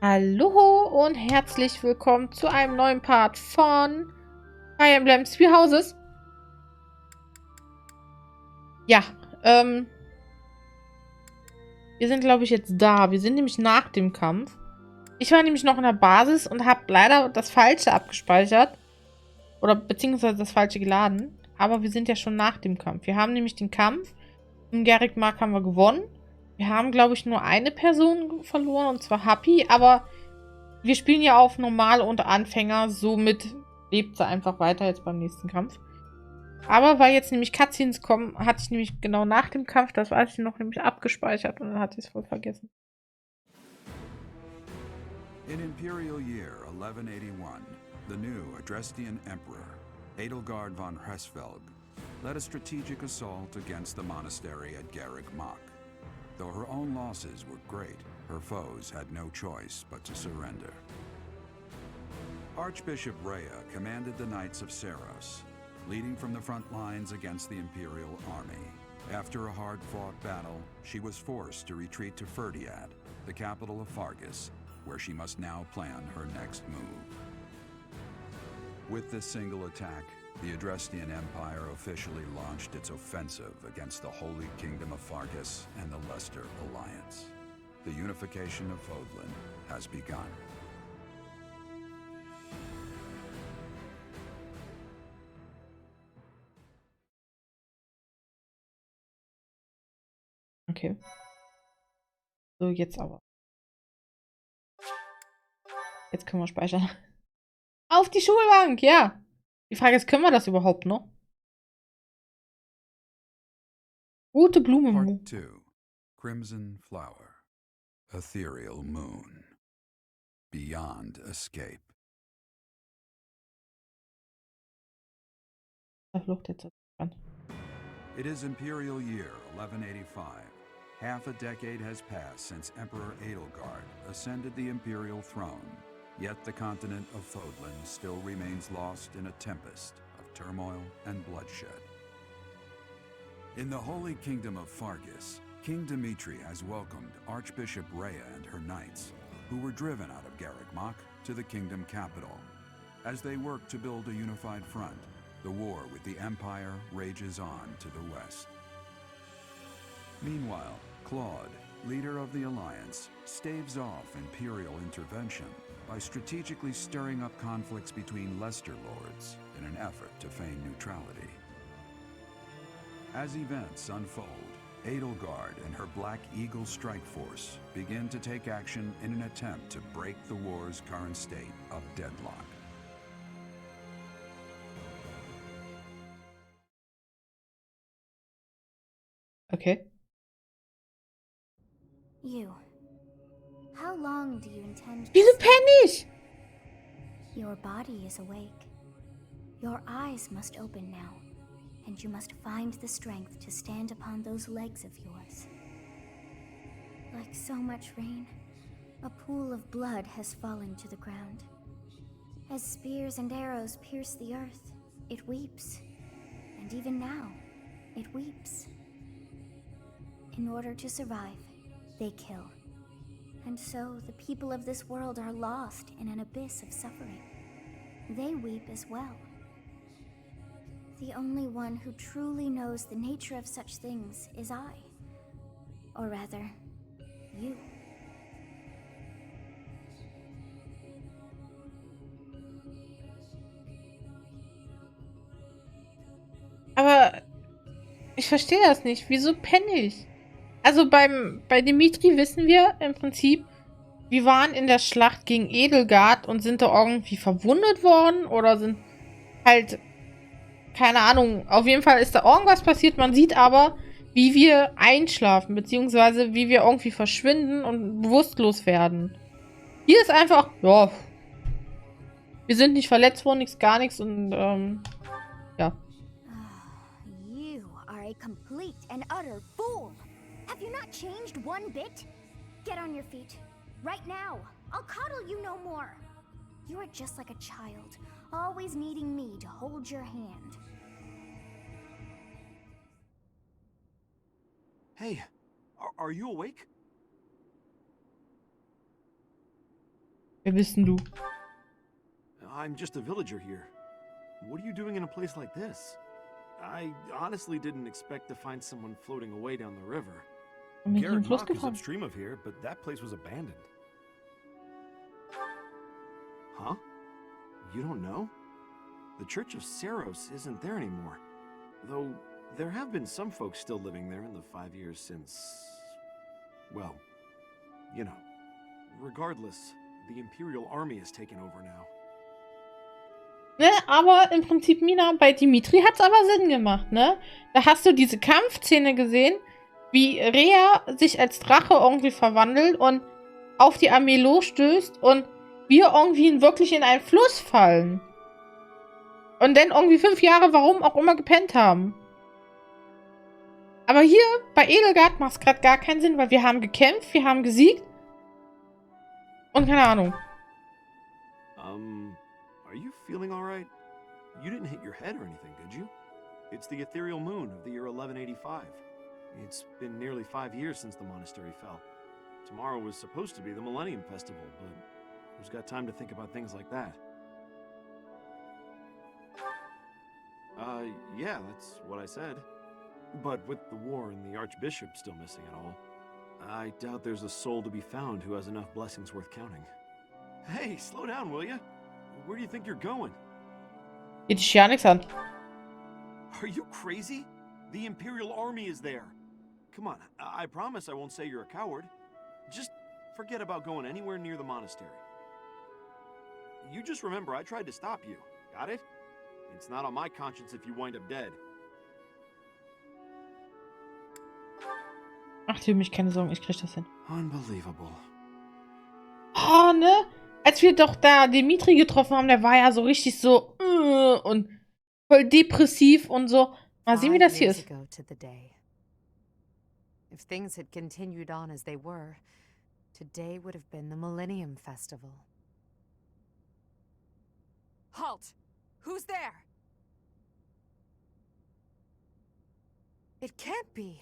Hallo und herzlich willkommen zu einem neuen Part von Fire Emblem Three Houses. Ja, wir sind, glaube ich, jetzt da. Wir sind nämlich nach dem Kampf. Ich war nämlich noch in der Basis und habe leider das Falsche abgespeichert. Oder beziehungsweise das Falsche geladen. Aber wir sind ja schon nach dem Kampf. Wir haben nämlich den Kampf. Im Garrick-Mark haben wir gewonnen. Wir haben, glaube ich, nur eine Person verloren, und zwar Happy, aber wir spielen ja auf Normal und Anfänger, somit lebt sie einfach weiter jetzt beim nächsten Kampf. Aber weil jetzt nämlich Cutscenes kommen, hatte ich nämlich genau nach dem Kampf, das weiß ich noch, nämlich abgespeichert und dann hatte ich es voll vergessen. In Imperial Year 1181, the new Adrestian Emperor, Edelgard von Hresvelg, led a strategic assault against the monastery at Garrick-Mark. Though her own losses were great, her foes had no choice but to surrender. Archbishop Rhea commanded the Knights of Seros, leading from the front lines against the Imperial army. After a hard-fought battle, she was forced to retreat to Ferdiad, the capital of Fargus, where she must now plan her next move. With this single attack, the Adrestian Empire officially launched its offensive against the Holy Kingdom of Fargus and the Leicester Alliance. The unification of Fodlan has begun. Okay. So, jetzt aber. Jetzt können wir speichern. Auf die Schulbank, ja. Die Frage ist, können wir das überhaupt noch? Rote Blume. Part 2. Crimson Flower. Ethereal Moon. Beyond Escape. Da flucht jetzt an. It is Imperial Year 1185. Half a decade has passed since Emperor Edelgard ascended the Imperial throne, yet the continent of Fodlan still remains lost in a tempest of turmoil and bloodshed. In the Holy Kingdom of Fargus, King Dimitri has welcomed Archbishop Rhea and her knights, who were driven out of Garrick-Mark to the kingdom capital. As they work to build a unified front, the war with the Empire rages on to the west. Meanwhile, Claude, leader of the Alliance, staves off Imperial intervention by strategically stirring up conflicts between Leicester lords in an effort to feign neutrality. As events unfold, Edelgard and her Black Eagle strike force begin to take action in an attempt to break the war's current state of deadlock. Okay. You. How long do you intend to Wieso stay? penne ich? Your body is awake. Your eyes must open now, and you must find the strength to stand upon those legs of yours. Like so much rain, a pool of blood has fallen to the ground. As spears and arrows pierce the earth, it weeps. And even now, it weeps. In order to survive, they kill. And so the people of this world are lost in an abyss of suffering. They weep as well. The only one who truly knows the nature of such things is I. Or rather, you. Aber ich verstehe das nicht. Wieso penne ich? Also bei Dimitri wissen wir im Prinzip, wir waren in der Schlacht gegen Edelgard und sind da irgendwie verwundet worden oder sind halt, keine Ahnung, auf jeden Fall ist da irgendwas passiert. Man sieht aber, wie wir einschlafen, beziehungsweise wie wir irgendwie verschwinden und bewusstlos werden. Hier ist einfach, ja, wir sind nicht verletzt worden, nichts, gar nichts und, ja. You are a complete and utter fool! Have you not changed one bit? Get on your feet. Right now. I'll coddle you no more. You are just like a child, always needing me to hold your hand. Hey, are you awake? Wer bist denn du? I'm just a villager here. What are you doing in a place like this? I honestly didn't expect to find someone floating away down the river. Bin ich in den Garrett Fluss Mock is gefahren? upstream of here, but that place was abandoned. Huh? You don't know? The Church of Saros isn't there anymore. Though there have been some folks still living there in the 5 years since... well, you know. Regardless, the Imperial Army has taken over now. Ne, aber im Prinzip, Mina, bei Dimitri hat es aber Sinn gemacht, ne? Da hast du diese Kampfszene gesehen, wie Rea sich als Drache irgendwie verwandelt und auf die Armee losstößt und wir irgendwie wirklich in einen Fluss fallen. Und dann irgendwie 5 Jahre, warum auch immer, gepennt haben. Aber hier, bei Edelgard, macht es gerade gar keinen Sinn, weil wir haben gekämpft, wir haben gesiegt. Und keine Ahnung. Are you feeling alright? You didn't hit your head or anything, did you? It's the ethereal moon of the year 1185. It's been nearly 5 years since the monastery fell. Tomorrow was supposed to be the Millennium Festival, but who's got time to think about things like that? Yeah, that's what I said. But with the war and the Archbishop still missing it all, I doubt there's a soul to be found who has enough blessings worth counting. Hey, slow down, will ya? Where do you think you're going? Geht dich ja nichts an. Are you crazy? The Imperial Army is there. Come on, I promise I won't say you're a coward. Just forget about going anywhere near the monastery. You just remember I tried to stop you. Got it? It's not on my conscience if you wind up dead. Ach, für mich keine Sorgen, ich krieg das hin. Unbelievable. Oh, ne? Als wir doch da Dimitri getroffen haben, der war ja so richtig so und voll depressiv und so. Mal sehen, wie das hier ist. If things had continued on as they were, today would have been the Millennium Festival. Halt! Who's there? It can't be.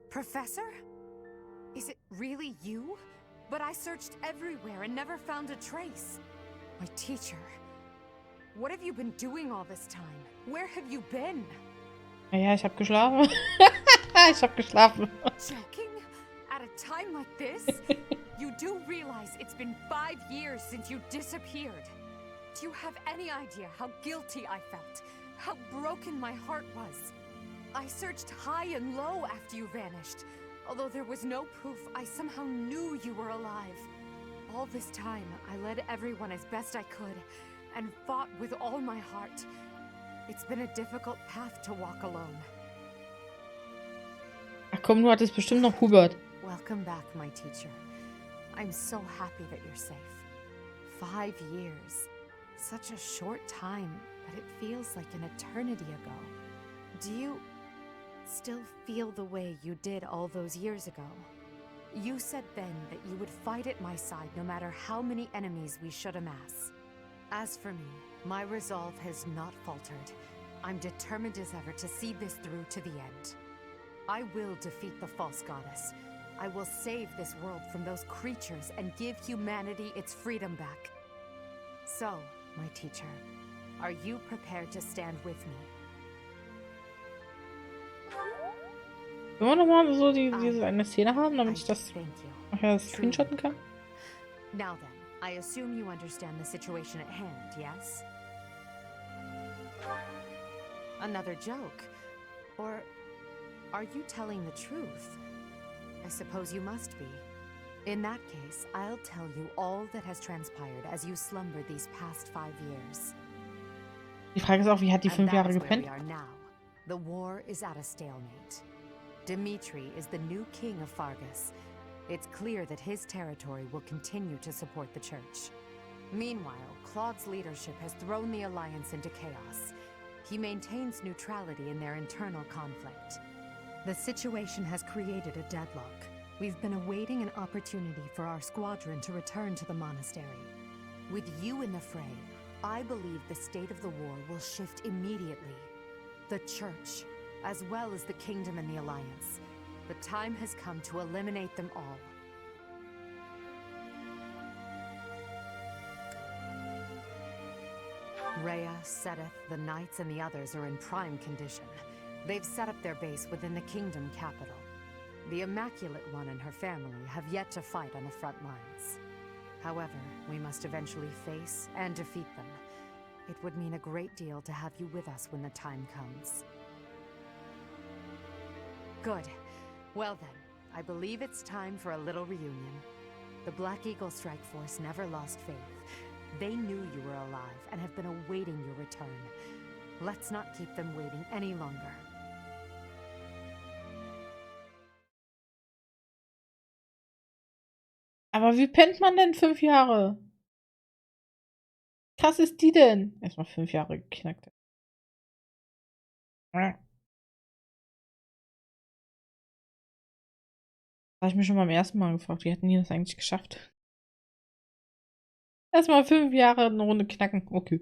Professor? Is it really you? But I searched everywhere and never found a trace. My teacher. What have you been doing all this time? Where have you been? Ja, ich hab geschlafen. Ich hab geschlafen. Joking? At a time like this? You do realize it's been 5 years since you disappeared. Do you have any idea how guilty I felt? How broken my heart was? I searched high and low after you vanished. Although there was no proof, I somehow knew you were alive. All this time, I led everyone as best I could, and fought with all my heart. It's been a difficult path to walk alone. Ach komm, du hattest bestimmt noch Hubert. Welcome back, my teacher. I'm so happy that you're safe. 5 years. Such a short time, but it feels like an eternity ago. Do you still feel the way you did all those years ago? You said then that you would fight at my side no matter how many enemies we should amass. As for me, my resolve has not faltered. I'm determined as ever to see this through to the end. I will defeat the false goddess. I will save this world from those creatures and give humanity its freedom back. So, my teacher, are you prepared to stand with me? Können wir nochmal so diese eine Szene haben, damit ich das nachher screenshotten kann? Now then, I assume you understand the situation at hand, yes? Another joke? Or are you telling the truth? I suppose you must be. In that case, I'll tell you all that has transpired as you slumbered these past 5 years. Die Frage ist auch, wie hat die 5 Jahre gepennt? The war is at a stalemate. Dimitri is the new king of Fargus. It's clear that his territory will continue to support the church. Meanwhile, Claude's leadership has thrown the alliance into chaos. He maintains neutrality in their internal conflict. The situation has created a deadlock. We've been awaiting an opportunity for our squadron to return to the monastery. With you in the fray, I believe the state of the war will shift immediately. The church, as well as the kingdom and the alliance. The time has come to eliminate them all. Rhea, Sedith, the Knights, and the others are in prime condition. They've set up their base within the kingdom capital. The Immaculate One and her family have yet to fight on the front lines. However, we must eventually face and defeat them. It would mean a great deal to have you with us when the time comes. Good. Well then, I believe it's time for a little reunion. The Black Eagle Strike Force never lost faith. They knew you were alive and have been awaiting your return. Let's not keep them waiting any longer. Aber wie pennt man denn 5 Jahre? Krass ist die denn? Erstmal 5 Jahre geknackt. Habe ich mich schon beim ersten Mal gefragt, wie hatten die das eigentlich geschafft? Erstmal 5 Jahre eine Runde knacken. Okay.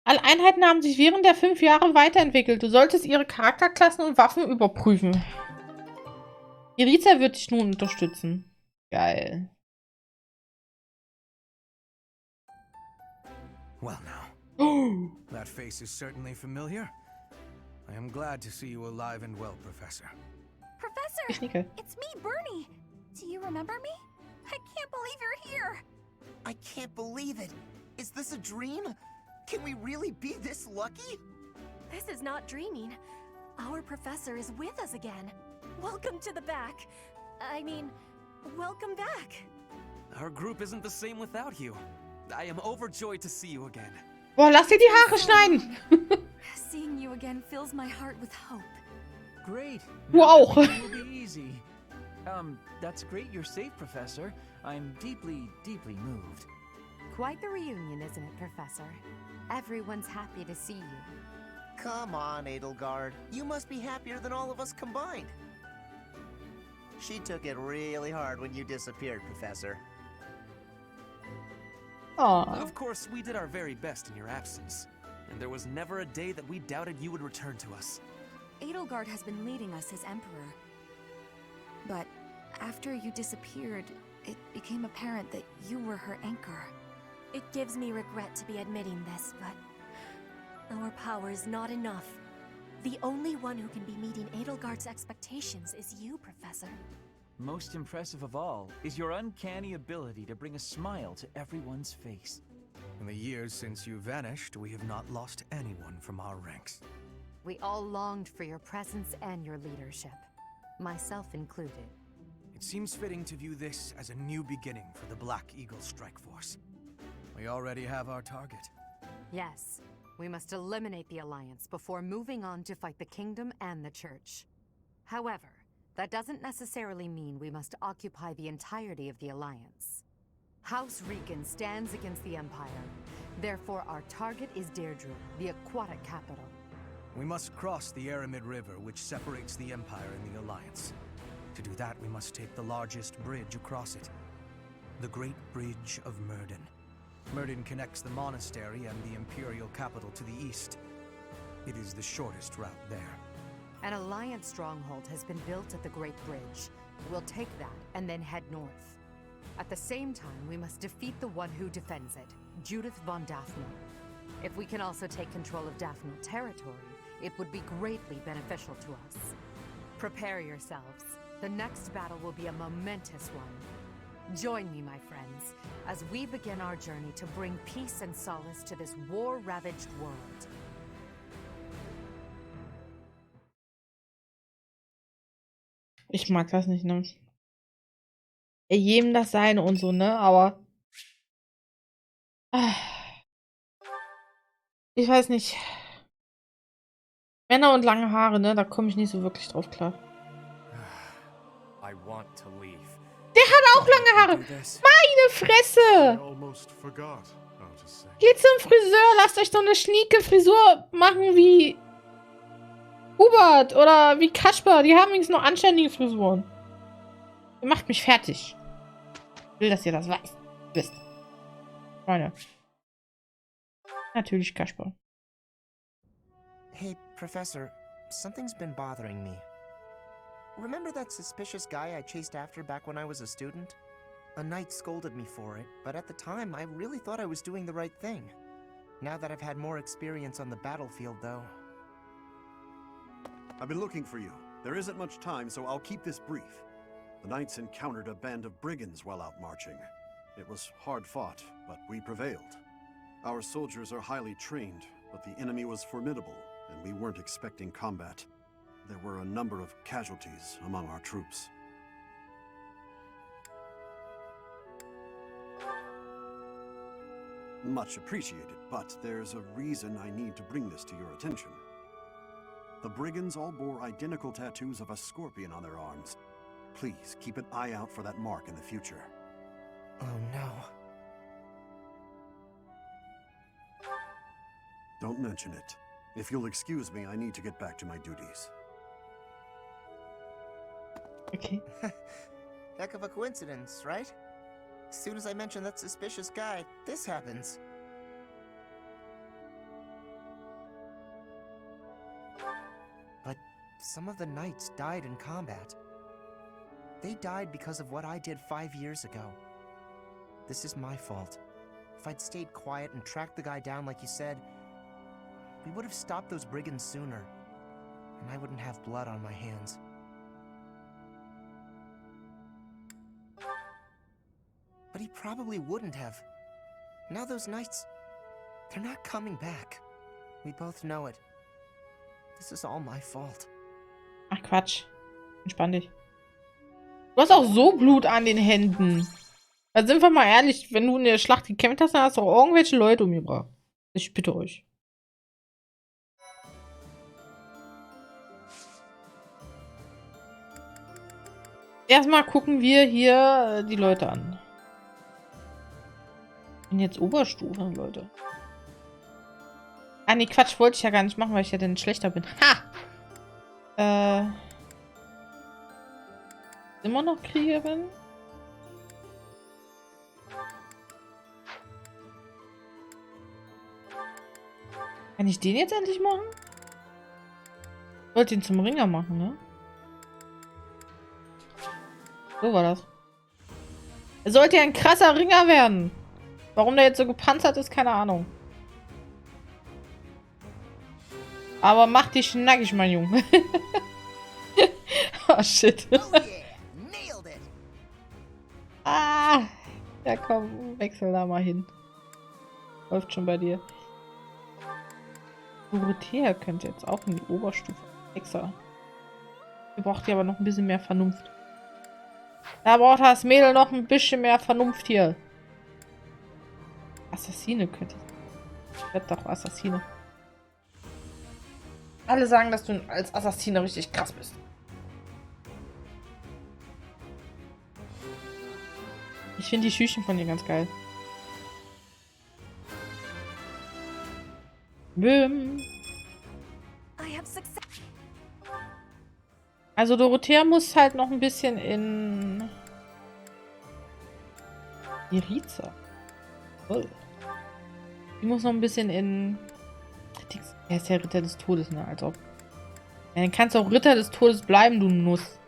Alle Einheiten haben sich während der 5 Jahre weiterentwickelt. Du solltest ihre Charakterklassen und Waffen überprüfen. Iriza wird dich nun unterstützen. Geil. Well now, Oh. that face is certainly familiar. I am glad to see you alive and well, Professor. Professor! Ich nicke. It's me, Bernie! Do you remember me? I can't believe you're here! I can't believe it. Is this a dream? Can we really be this lucky? This is not dreaming. Our professor is with us again. Welcome to the back. I mean, welcome back. Our group isn't the same without you. I am overjoyed to see you again. Boah, lass dir die Haare schneiden. Seeing you again fills my heart with hope. Great. Wow. It will be easy. That's great you're safe, Professor. I'm deeply, deeply moved. Quite the reunion, isn't it, Professor? Everyone's happy to see you. Come on, Edelgard. You must be happier than all of us combined. She took it really hard when you disappeared, Professor. Aw. Of course, we did our very best in your absence. And there was never a day that we doubted you would return to us. Edelgard has been leading us as Emperor. But after you disappeared, it became apparent that you were her anchor. It gives me regret to be admitting this, but our power is not enough. The only one who can be meeting Edelgard's expectations is you, Professor. Most impressive of all is your uncanny ability to bring a smile to everyone's face. In the years since you vanished, we have not lost anyone from our ranks. We all longed for your presence and your leadership, myself included. It seems fitting to view this as a new beginning for the Black Eagle Strike Force. We already have our target. Yes, we must eliminate the Alliance before moving on to fight the Kingdom and the Church. However, that doesn't necessarily mean we must occupy the entirety of the Alliance. House Regan stands against the Empire. Therefore, our target is Deirdre, the aquatic capital. We must cross the Aramid River, which separates the Empire and the Alliance. To do that, we must take the largest bridge across it. The Great Bridge of Myrden. Myrden connects the monastery and the Imperial capital to the east. It is the shortest route there. An Alliance stronghold has been built at the Great Bridge. We'll take that and then head north. At the same time, we must defeat the one who defends it, Judith von Daphne. If we can also take control of Daphne territory, it would be greatly beneficial to us. Prepare yourselves. The next battle will be a momentous one. Join me, my friends, as we begin our journey to bring peace and solace to this war-ravaged world. Ich mag das nicht, ne? Jedem das Seine und so, ne? Aber. Ich weiß nicht. Männer und lange Haare, ne? Da komme ich nicht so wirklich drauf klar. I want to leave. Der hat auch lange Haare. Meine Fresse! Geht zum Friseur, lasst euch so eine schnieke Frisur machen wie Hubert oder wie Kasper. Die haben wenigstens noch anständige Frisuren. Ihr macht mich fertig. Ich will, dass ihr das wisst. Freunde. Natürlich Kasper. Hey, Professor, something's been bothering me. Remember that suspicious guy I chased after back when I was a student? A knight scolded me for it, but at the time I really thought I was doing the right thing. Now that I've had more experience on the battlefield, though... I've been looking for you. There isn't much time, so I'll keep this brief. The knights encountered a band of brigands while out marching. It was hard fought, but we prevailed. Our soldiers are highly trained, but the enemy was formidable, and we weren't expecting combat. There were a number of casualties among our troops. Much appreciated, but there's a reason I need to bring this to your attention. The brigands all bore identical tattoos of a scorpion on their arms. Please keep an eye out for that mark in the future. Oh no. Don't mention it. If you'll excuse me, I need to get back to my duties. Okay. Heck of a coincidence, right? As soon as I mention that suspicious guy, this happens. But some of the knights died in combat. They died because of what I did 5 years ago. This is my fault. If I'd stayed quiet and tracked the guy down like you said, we would have stopped those brigands sooner, and I wouldn't have blood on my hands. But he probably wouldn't have. Now those knights, they're not coming back. We both know it. This is all my fault. Ach Quatsch. Entspann dich. Du hast auch so Blut an den Händen. Also sind wir mal ehrlich, wenn du in der Schlacht gekämpft hast, dann hast du auch irgendwelche Leute umgebracht. Ich bitte euch. Erstmal gucken wir hier die Leute an. Ich bin jetzt Oberstufe, Leute. Ah, nee, Quatsch, wollte ich ja gar nicht machen, weil ich ja dann schlechter bin. Ha! Immer noch Kriegerin? Kann ich den jetzt endlich machen? Ich wollte ihn zum Ringer machen, ne? So war das. Er sollte ja ein krasser Ringer werden. Warum der jetzt so gepanzert ist, keine Ahnung. Aber mach dich nackig, mein Junge. Oh, shit. Ah! Ja, komm, wechsel da mal hin. Läuft schon bei dir. Dorothea könnte jetzt auch in die Oberstufe. Extra. Wir braucht hier aber noch ein bisschen mehr Vernunft. Da braucht das Mädel noch ein bisschen mehr Vernunft hier. Assassine könnte ich. Ich werde doch Assassine. Alle sagen, dass du als Assassine richtig krass bist. Ich finde die Schüchen von dir ganz geil. Böhm. Also Dorothea muss halt noch ein bisschen in Iriza. Oh. Die muss noch ein bisschen in... Er ist ja Ritter des Todes, ne? Als ob. Ja, dann kannst du auch Ritter des Todes bleiben, du Nuss.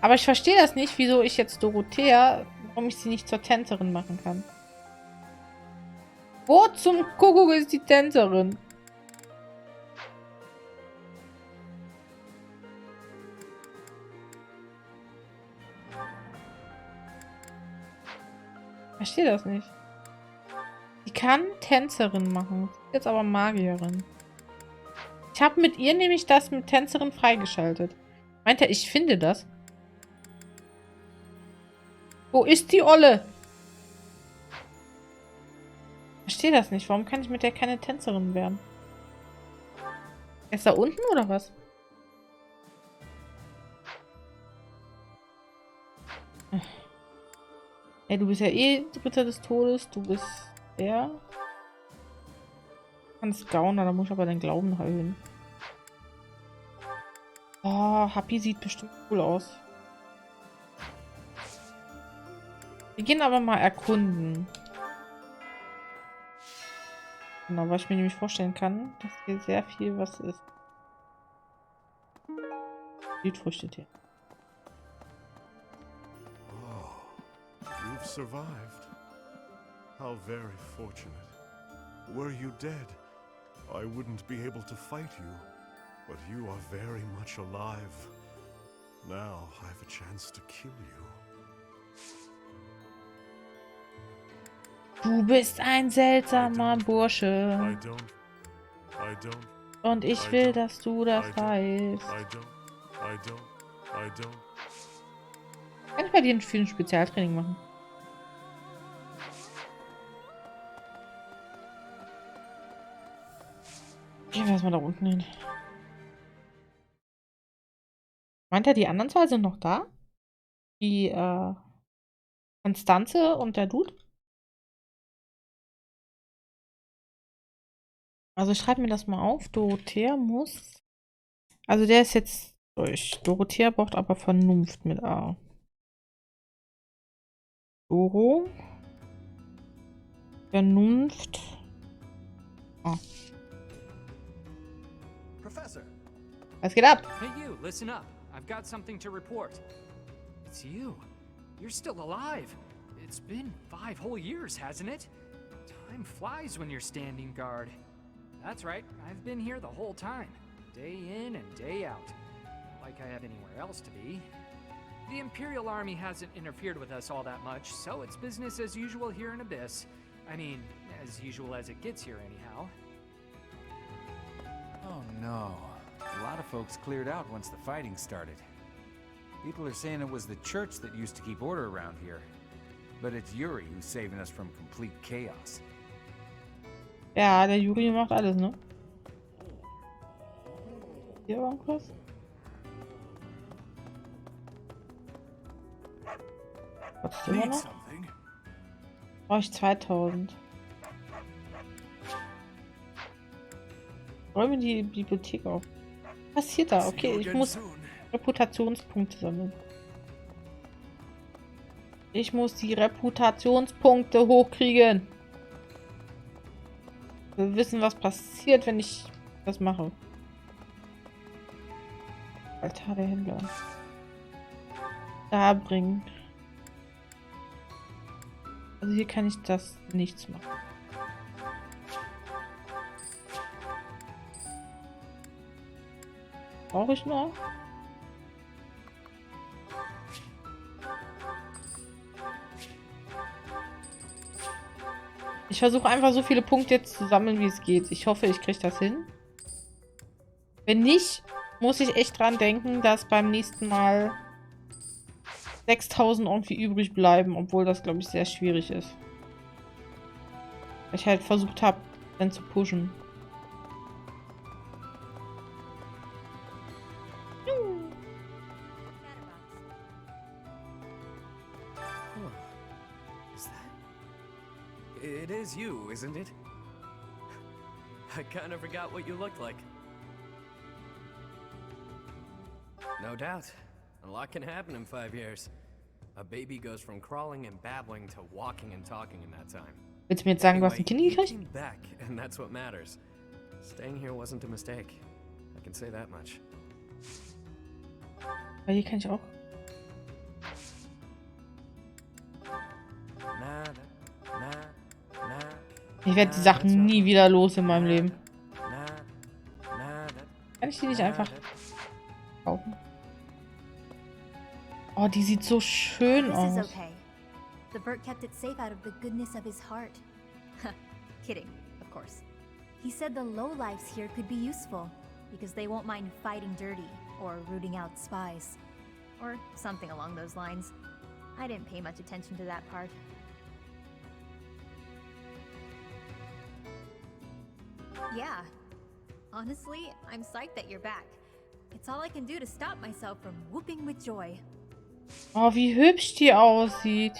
Aber ich verstehe das nicht, wieso ich jetzt Dorothea, warum ich sie nicht zur Tänzerin machen kann. Wo zum Kuckuck ist die Tänzerin? Ich verstehe das nicht. Die kann Tänzerin machen. Jetzt aber Magierin. Ich habe mit ihr nämlich das mit Tänzerin freigeschaltet. Meint er, ich finde das? Wo ist die Olle? Ich verstehe das nicht. Warum kann ich mit der keine Tänzerin werden? Ist da unten oder was? Ey, du bist ja eh Ritter des Todes. Du bist er. Du kannst Gauner, da muss ich aber deinen Glauben erhöhen. Oh, Happy sieht bestimmt cool aus. Wir gehen aber mal erkunden. Genau, was ich mir nämlich vorstellen kann, dass hier sehr viel was ist. Südfrüchte hier. survived. How very fortunate. Were you dead, I wouldn't be able to fight you. But you are very much alive. Now I have a chance to kill you. Du bist ein seltsamer Bursche. I don't. Und ich will, dass du das weißt. I don't. Kann ich bei dir ein Spezialtraining machen? Gehen wir erstmal da unten hin. Meint er, die anderen zwei sind noch da? Die, Konstanze und der Dude? Also ich schreibe mir das mal auf. Dorothea muss... Also der ist jetzt durch. Dorothea braucht aber Vernunft mit A. Doro. Vernunft. A. Professor. Was geht ab? Hey you, listen up. I've got something to report. It's you. You're still alive. It's been 5 whole years, hasn't it? Time flies when you're standing guard. That's right, I've been here the whole time. Day in and day out. Like I have anywhere else to be. The Imperial Army hasn't interfered with us all that much, so it's business as usual here in Abyss. I mean, as usual as it gets here anyhow. Oh no. A lot of folks cleared out once the fighting started. People are saying it was the church that used to keep order around here. But it's Yuri who's saving us from complete chaos. Ja, der Yuri macht alles, ne? Hier irgendwas? Was ist immer noch? Brauche ich 2000. Räume die Bibliothek auf. Was passiert da? Okay, ich muss Reputationspunkte sammeln. Ich muss die Reputationspunkte hochkriegen. Wir wissen, was passiert, wenn ich das mache. Altar der Händler. Da bringen. Also hier kann ich das nichts machen. Brauche ich noch? Ich versuche einfach so viele Punkte jetzt zu sammeln, wie es geht. Ich hoffe, ich kriege das hin. Wenn nicht, muss ich echt dran denken, dass beim nächsten Mal 6000 irgendwie übrig bleiben, obwohl das, glaube ich, sehr schwierig ist. Weil ich halt versucht habe, dann zu pushen. It is you, isn't it? I kind of forgot what you looked like. No doubt. A lot can happen in 5 years. A baby goes from crawling and babbling to walking and talking in that time. Willst du mir jetzt sagen, du hast ein Kind gekriegt? Came back, and that's what matters. Staying here wasn't a mistake. I can say that much. Weil hier kann ich auch. Ich werde die Sachen nie wieder los in meinem Leben. Kann ich die nicht einfach kaufen? Oh, die sieht so schön aus. This is okay. The Burt kept it safe out of the goodness of his heart. Kidding, of course. He said the lowlifes here could be useful because they won't mind fighting dirty or rooting out spies. Or something along those lines. I didn't pay much attention to that part. Yeah. Honestly, I'm psyched that you're back. It's all I can do to stop myself from whooping with joy. Oh, wie hübsch die aussieht.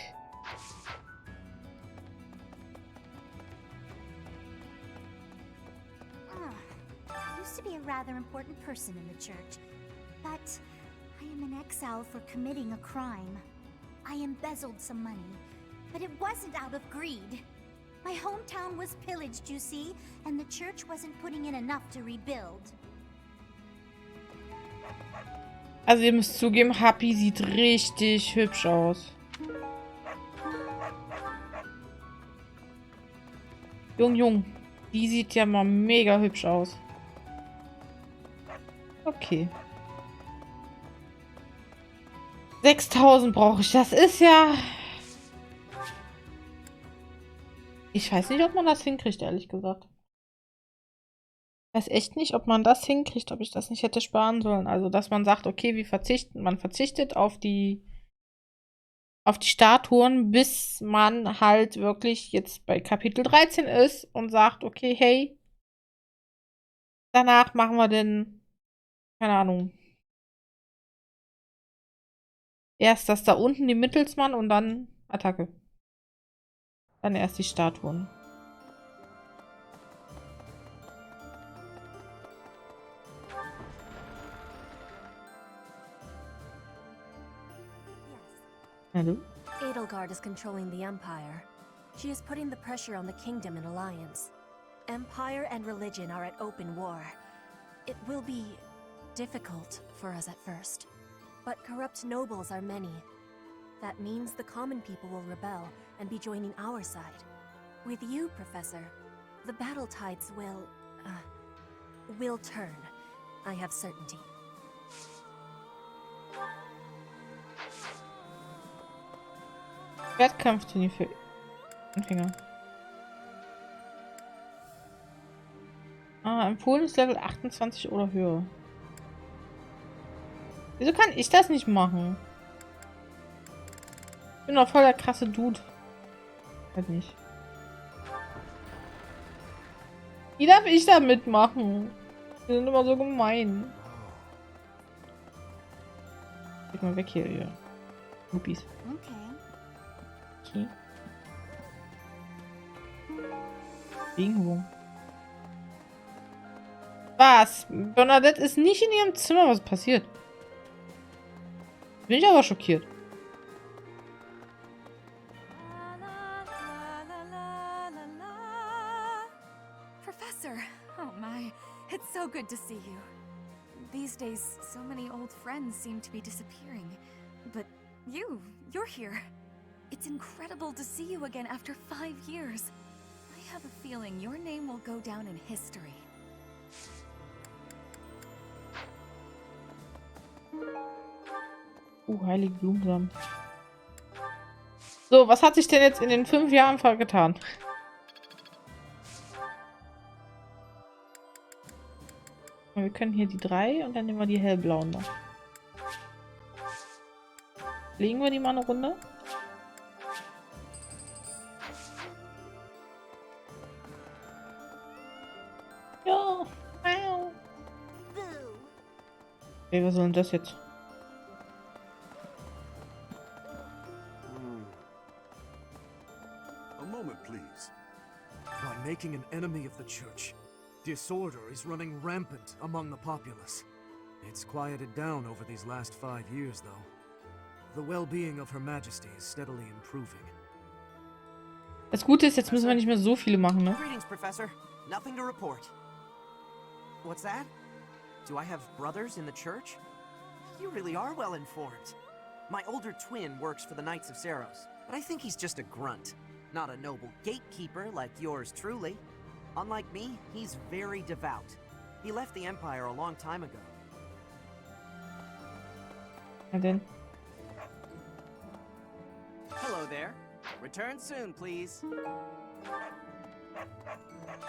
I used to be a rather important person in the church, but I am in exile for committing a crime. I embezzled some money, but it wasn't out of greed. My hometown was pillaged, you see, and the church wasn't putting in enough to rebuild. Also ihr müsst zugeben, Happy sieht richtig hübsch aus. Jung. Die sieht ja mal mega hübsch aus. Okay. 6000 brauche ich. Das ist ja... Ich weiß nicht, ob man das hinkriegt, ehrlich gesagt. Ich weiß echt nicht, ob man das hinkriegt, ob ich das nicht hätte sparen sollen. Also, dass man sagt, okay, man verzichtet auf die Statuen, bis man halt wirklich jetzt bei Kapitel 13 ist und sagt, okay, hey, danach machen wir den, keine Ahnung, erst das da unten, die Mittelsmann und dann Attacke. Dann erst die Statuen. Hallo? Edelgard is controlling the Empire. She is putting the pressure on the kingdom in alliance. Empire and religion are at open war. It will be difficult for us at first. But corrupt nobles are many. That means the common people will rebel and be joining our side. With you, Professor, the battle tides will turn. I have certainty. Wettkampfturnier für Anfänger. Empfohlen ist Level 28 oder höher. Wieso kann ich das nicht machen? Ich bin doch voll der krasse Dude. Halt nicht. Wie darf ich da mitmachen? Die sind immer so gemein. Geht mal weg hier, ihr Lupis. Okay. Irgendwo. Was? Bernadette ist nicht in ihrem Zimmer. Was passiert? Bin ich aber schockiert. Professor! Oh my, it's so good to see you. These days, so many old friends seem to be disappearing. But you're here. It's incredible to see you again after 5 years. I have a feeling your name will go down in history. Heilige Blumensamen. So, was hat sich denn jetzt in den 5 Jahren getan? Wir können hier die 3 und dann nehmen wir die hellblauen noch. Legen wir die mal eine Runde? Ja. Ey, was soll denn das jetzt? A moment, please. By making an enemy of the church, disorder is running rampant among the populace. It's quieted down over these last 5 years, though. The well-being of Her Majesty is steadily improving. Das Gute ist, jetzt müssen wir nicht mehr so viele machen, ne? Greetings, Professor. Nothing to report. What's that? Do I have brothers in the church? You really are well informed. My older twin works for the Knights of Saros, but I think he's just a grunt. Not a noble gatekeeper like yours truly. Unlike me, he's very devout. He left the Empire a long time ago. Na denn. Hello there. Return soon, please.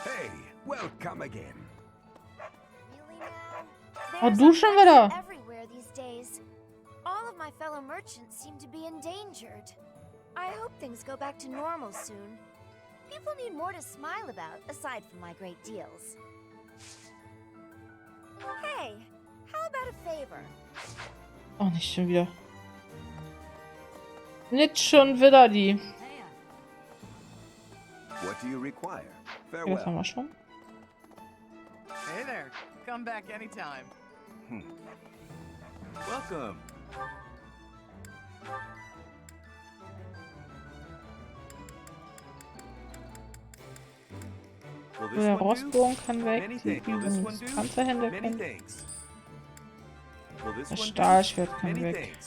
Hey, welcome again. Oh, du schon wieder. Everywhere these days. All of my fellow merchants seem to be endangered. I hope things go back to normal soon. People need more to smile about, aside from my great deals. Hey, how about a favor? Oh, nicht schon wieder. Nicht schon wieder die. What do you require? Okay, das haben wir schon. Hey there. Come back anytime. Welcome. Der Rossbogen kann weg. Die Panzerhände können. Das Stahlschwert kann weg.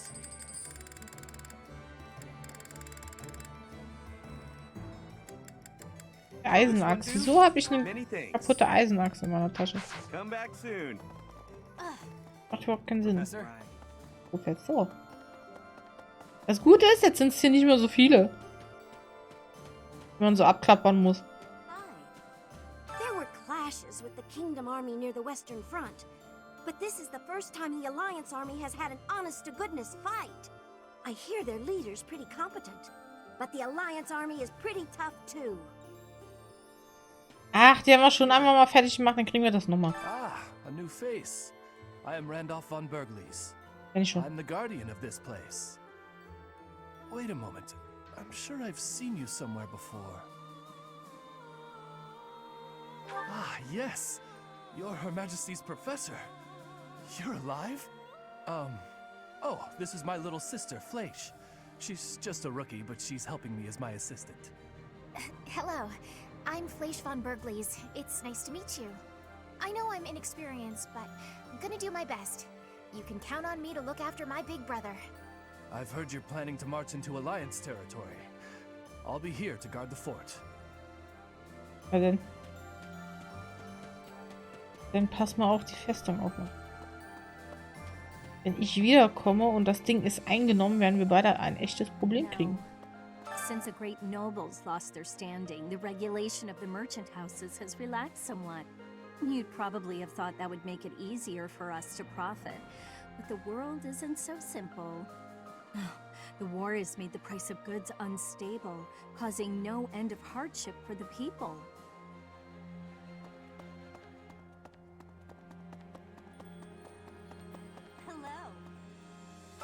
Eisenachse. Wieso habe ich eine kaputte Eisenachse in meiner Tasche? Macht überhaupt keinen Sinn. Professor. Das Gute ist, jetzt sind es hier nicht mehr so viele. Wenn man so abklappern muss. There were clashes with the Kingdom Army near the Western Front. But this is the first time the Alliance Army has had an honest-to-goodness fight. I hear their leader's pretty competent. But the Alliance Army is pretty tough too. Ach, die haben wir schon einmal mal fertig gemacht, dann kriegen wir das nochmal. Ah, a new face. I am Randolph von Burgleys. Kenn ich schon. I'm the guardian of this place. Wait a moment. I'm sure I've seen you somewhere before. Ah, yes. You're Her Majesty's professor. You're alive? Oh, this is my little sister, Fleisch. She's just a rookie, but she's helping me as my assistant. Hello, I'm Fleisch von Burgleys. It's nice to meet you. I know I'm inexperienced, but I'm gonna do my best. You can count on me to look after my big brother. I've heard you're planning to march into Alliance territory. I'll be here to guard the fort. Na denn. Dann pass mal auf die Festung auf. Wenn ich wiederkomme und das Ding ist eingenommen, werden wir beide ein echtes Problem kriegen. Since the great nobles lost their standing, the regulation of the merchant houses has relaxed somewhat. You'd probably have thought that would make it easier for us to profit. But the world isn't so simple. The war has made the price of goods unstable, causing no end of hardship for the people.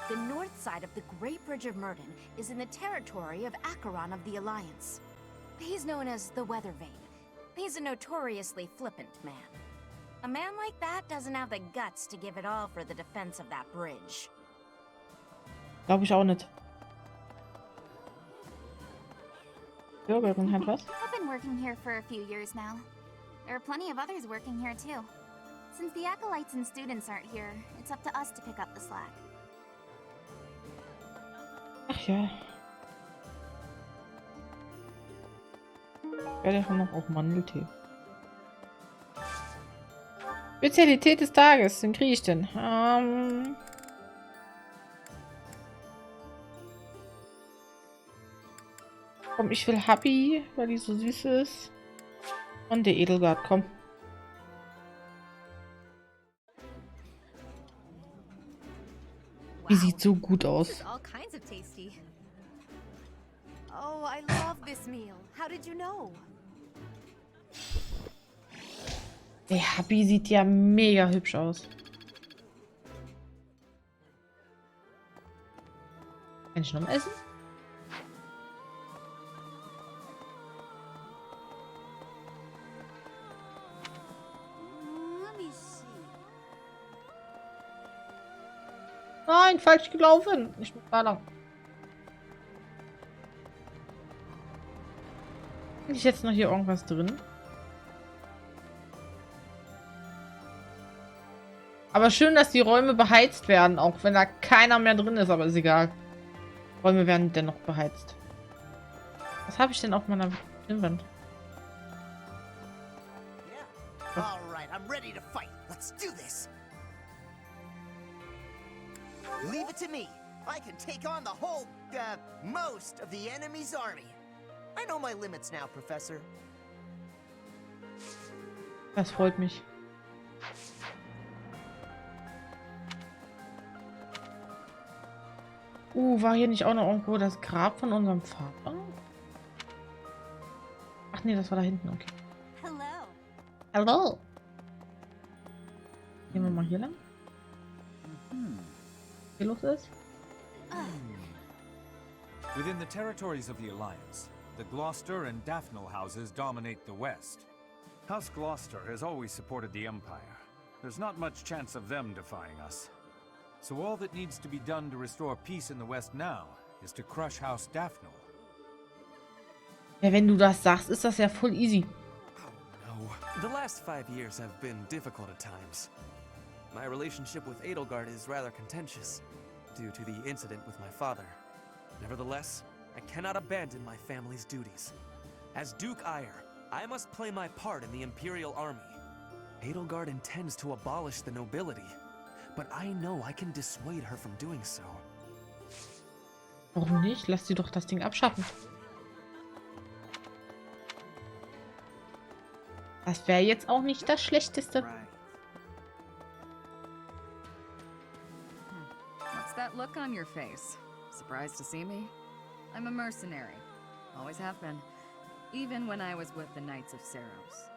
The north side of the Great Bridge of Murden is in the territory of Acheron of the Alliance. He's known as the Weather Vane. He's a notoriously flippant man. A man like that doesn't have the guts to give it all for the defense of that bridge. Glaube ich auch nicht. Bürgerin hat was? I've been working here for a few years now. There are plenty of others working here too. Since the acolytes and students aren't here, it's up to us to pick up the slack. Ach ja. Ja, der hat noch auch Mandeltee. Spezialität des Tages. Den kriege ich denn? Komm, ich will Happy, weil die so süß ist. Und der Edelgard, komm. Die sieht so gut aus. All kinds of tasty. Oh, I love this meal. How did you know? Der Happy sieht ja mega hübsch aus. Kann ich noch mal essen? Nein, falsch gelaufen. Ich muss da lang. Ist jetzt noch hier irgendwas drin? Aber schön, dass die Räume beheizt werden, auch wenn da keiner mehr drin ist, aber ist egal. Räume werden dennoch beheizt. Was habe ich denn auf meiner Pinnwand? All right, I'm ready to fight. Let's do this. Leave it to me. I can take on the whole, most of the enemy's army. I know my limits now, Professor. Das freut mich. War hier nicht auch noch irgendwo das Grab von unserem Vater? Ach nee, das war da hinten, okay. Hallo. Gehen wir mal hier lang. Was hier los ist? Within the territories of the Alliance, the Gloucester and Daphne houses dominate the West. House Gloucester has always supported the Empire. There's not much chance of them defying us. So all that needs to be done to restore peace in the West now is to crush House Daphne. Ja, wenn du das sagst, ist das ja voll easy. No. The last 5 years have been difficult at times. My relationship with Edelgard is rather contentious, due to the incident with my father. Nevertheless, I cannot abandon my family's duties. As Duke Eyre, I must play my part in the Imperial Army. Edelgard intends to abolish the nobility, but I know I can dissuade her from doing so. Warum nicht? Lass sie doch das Ding abschaffen. Das wäre jetzt auch nicht das Schlechteste. What's that look on your face? Surprised to see me? I'm a mercenary. Always have been. Even when I was with the Knights of Seros.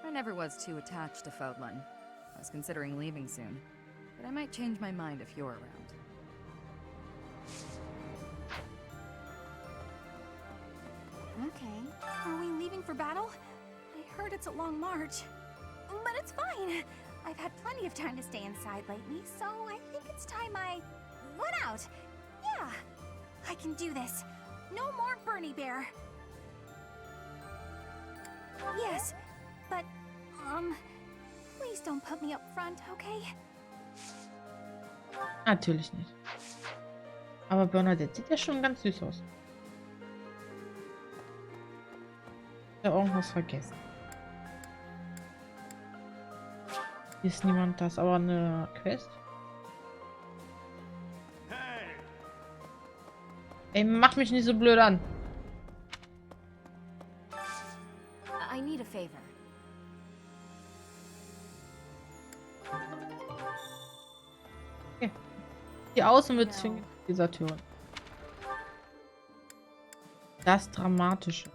I never was too attached to Fodlan. I was considering leaving soon. But I might change my mind if you're around. Okay. Are we leaving for battle? I heard it's a long march. But it's fine. I've had plenty of time to stay inside lately, so I think it's time I went out. Yeah. I can do this. No more Bernie Bear. Yes, but, please don't put me up front, okay? Natürlich nicht. Aber Bernadette sieht ja schon ganz süß aus. Ich habe irgendwas vergessen. Hier ist niemand das, aber eine Quest. Ey, mach mich nicht so blöd an. I need a favor. Okay. Die Außenbeziehung dieser Türen. Das Dramatische.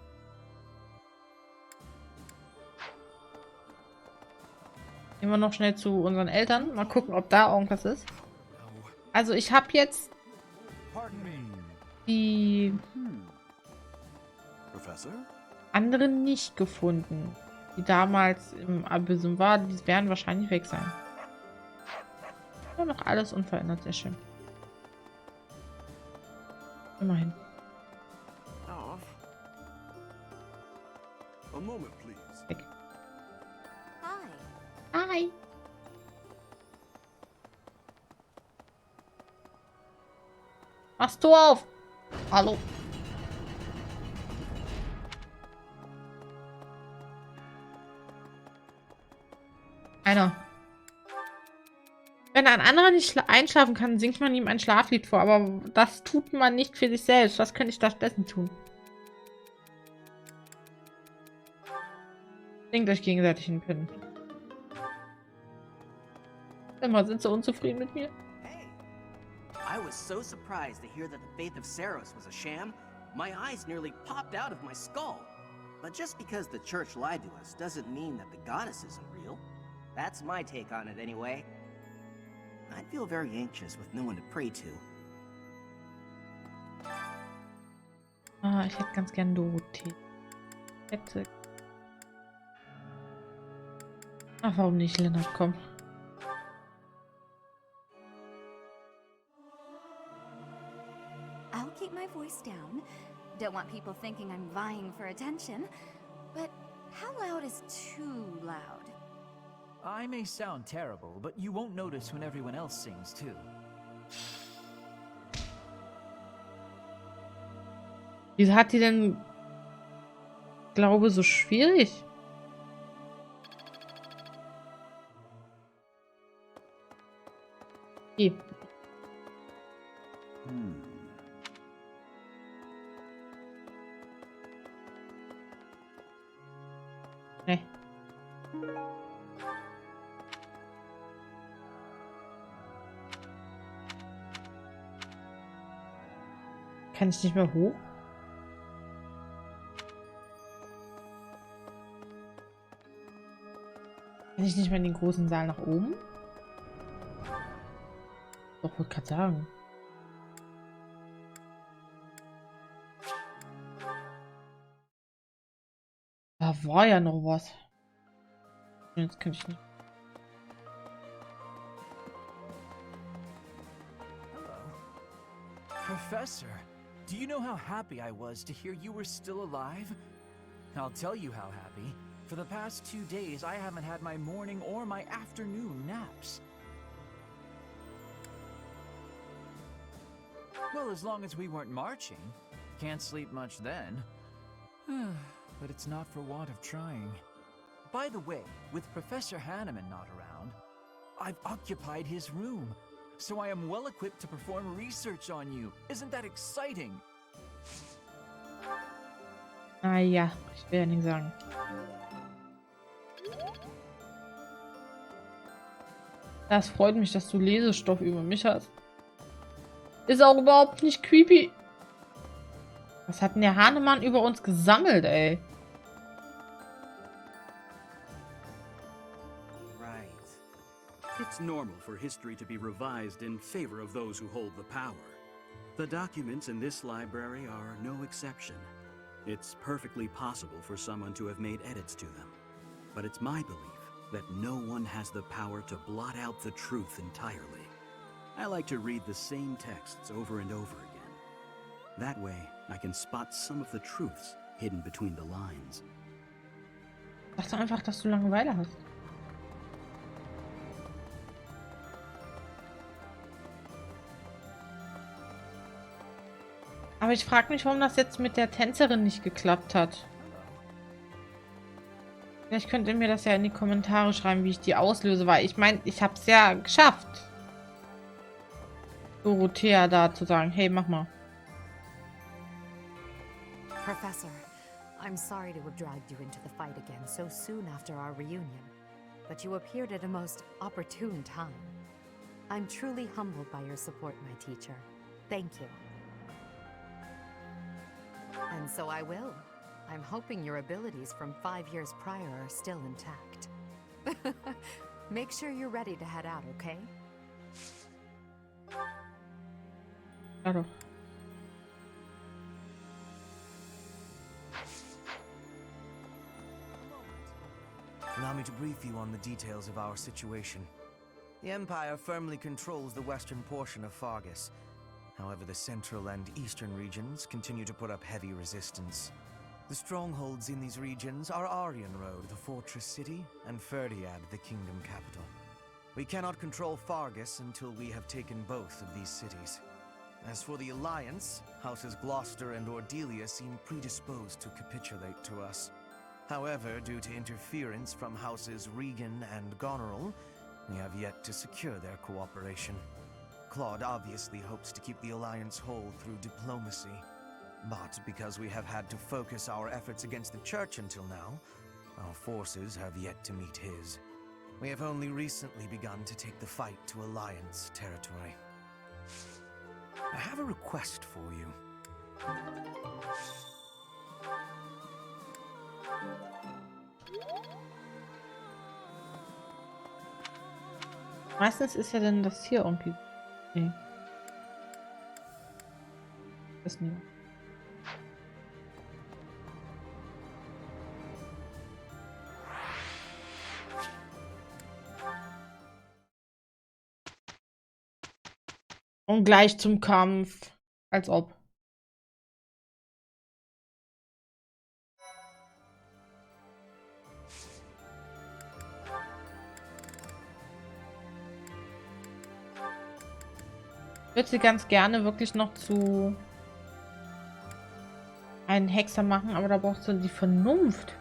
Gehen wir noch schnell zu unseren Eltern. Mal gucken, ob da irgendwas ist. Also ich habe jetzt die anderen nicht gefunden, die damals im Abyssum waren. Die werden wahrscheinlich weg sein. Aber noch alles unverändert, sehr schön. Immerhin. A moment, please. Weg. Hi. Hi. Machst du auf? Hallo. Einer. Wenn ein anderer nicht einschlafen kann, singt man ihm ein Schlaflied vor. Aber das tut man nicht für sich selbst. Was könnte ich stattdessen tun? Singt euch gegenseitig einen Pin. Immer sind sie unzufrieden mit mir. I was so surprised to hear that the faith of Saros was a sham, my eyes nearly popped out of my skull. But just because the church lied to us doesn't mean that the goddess isn't real. That's my take on it anyway. I'd feel very anxious with no one to pray to. Ah, ich hätte ganz gern Dorothee. Hätte. Ach, warum nicht, Lennart? Komm. I'll keep my voice down. Don't want people thinking I'm vying for attention. But how loud is too loud? I may sound terrible, but you won't notice when everyone else sings too. Wieso hat die denn Glaube so schwierig? Okay. Nee. Kann ich nicht mehr hoch? Kann ich nicht mehr in den großen Saal nach oben? Doch, wollte gerade sagen. Da war ja noch was. Jetzt kann ich nicht. Professor, do you know how happy I was to hear you were still alive? I'll tell you how happy. For the past 2 days, I haven't had my morning or my afternoon naps. Well, as long as we weren't marching. Can't sleep much then. But it's not for want of trying. By the way, with Professor Hanneman not around, I've occupied his room, so I am well equipped to perform research on you. Isn't that exciting? Ah ja, ich will ja nichts sagen. Das freut mich, dass du Lesestoff über mich hast. Ist auch überhaupt nicht creepy. Was hat denn der Hahnemann über uns gesammelt, ey? Right. It's normal for history to be revised in favor of those who hold the power. The documents in this library are no exception. It's perfectly possible for someone to have made edits to them. But it's my belief that no one has the power to blot out the truth entirely. I like to read the same texts over and over again. That way, I can spot some of the truths hidden between the lines. Sag doch einfach, dass du Langeweile hast. Aber ich frage mich, warum das jetzt mit der Tänzerin nicht geklappt hat. Vielleicht könnt ihr mir das ja in die Kommentare schreiben, wie ich die auslöse, weil ich meine, ich habe es ja geschafft. Dorothea da zu sagen, hey, mach mal. Professor, I'm sorry to have dragged you into the fight again so soon after our reunion, but you appeared at a most opportune time. I'm truly humbled by your support, my teacher. Thank you. And so I will. I'm hoping your abilities from 5 years prior are still intact. Make sure you're ready to head out, okay? Claro. Allow me to brief you on the details of our situation. The Empire firmly controls the western portion of Fargus. However, the central and eastern regions continue to put up heavy resistance. The strongholds in these regions are Aryan Road, the fortress city, and Ferdiad, the kingdom capital. We cannot control Fargus until we have taken both of these cities. As for the Alliance, Houses Gloucester and Ordelia seem predisposed to capitulate to us. However, due to interference from Houses Regan and Goneril, we have yet to secure their cooperation. Claude obviously hopes to keep the Alliance whole through diplomacy. But because we have had to focus our efforts against the Church until now, our forces have yet to meet his. We have only recently begun to take the fight to Alliance territory. I have a request for you. Meistens ist ja dann das hier irgendwie. Nee. Das nicht. Und gleich zum Kampf. Als ob. Ich würde sie ganz gerne wirklich noch zu einen Hexer machen, aber da braucht sie die Vernunft.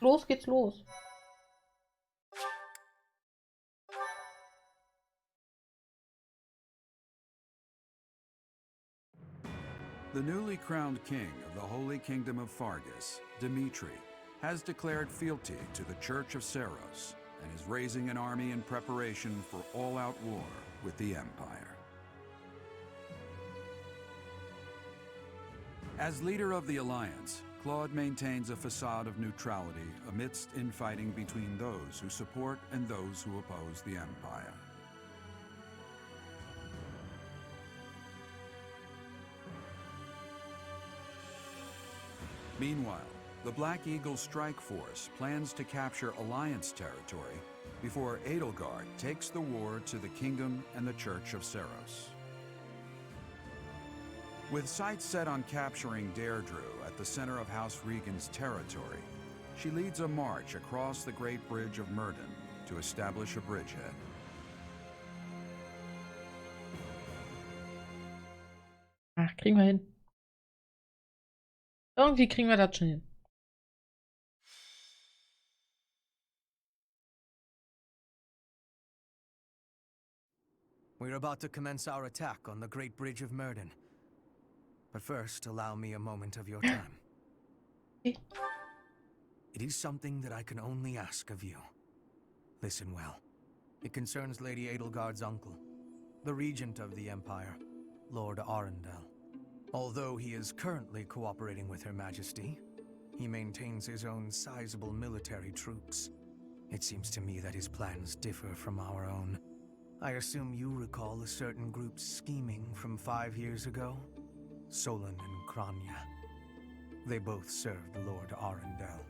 Los geht's los. The newly crowned king of the Holy Kingdom of Fargus, Dimitri, has declared fealty to the Church of Seros and is raising an army in preparation for all-out war with the Empire. As leader of the Alliance, Claude maintains a facade of neutrality amidst infighting between those who support and those who oppose the Empire. Meanwhile, the Black Eagle Strike Force plans to capture Alliance territory before Edelgard takes the war to the Kingdom and the Church of Seros. With sights set on capturing Deirdre at the center of House Regan's territory, she leads a march across the Great Bridge of Myrden to establish a bridgehead. Ach, kriegen wir hin. Irgendwie kriegen wir das schon hin. We're about to commence our attack on the Great Bridge of Myrden. But first, allow me a moment of your time. It is something that I can only ask of you. Listen well. It concerns Lady Edelgard's uncle, the regent of the Empire, Lord Arundel. Although he is currently cooperating with Her Majesty, he maintains his own sizable military troops. It seems to me that his plans differ from our own. I assume you recall a certain group's scheming from 5 years ago? Solon and Kranya. They both served Lord Arundel.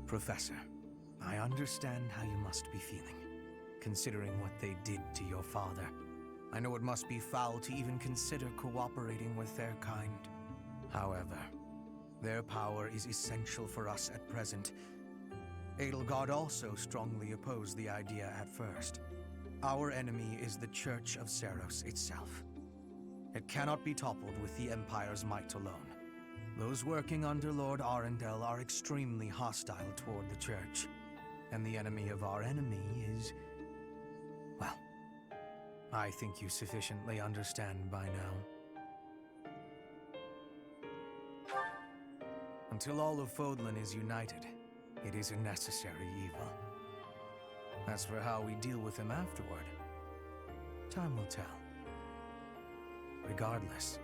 Professor, I understand how you must be feeling, considering what they did to your father. I know it must be foul to even consider cooperating with their kind. However, their power is essential for us at present. Edelgard also strongly opposed the idea at first. Our enemy is the Church of Seros itself. It cannot be toppled with the Empire's might alone. Those working under Lord Arundel are extremely hostile toward the Church. And the enemy of our enemy is... well, I think you sufficiently understand by now. Until all of Fodlan is united, it is a necessary evil. As for how we deal with him afterward, time will tell. Regardless,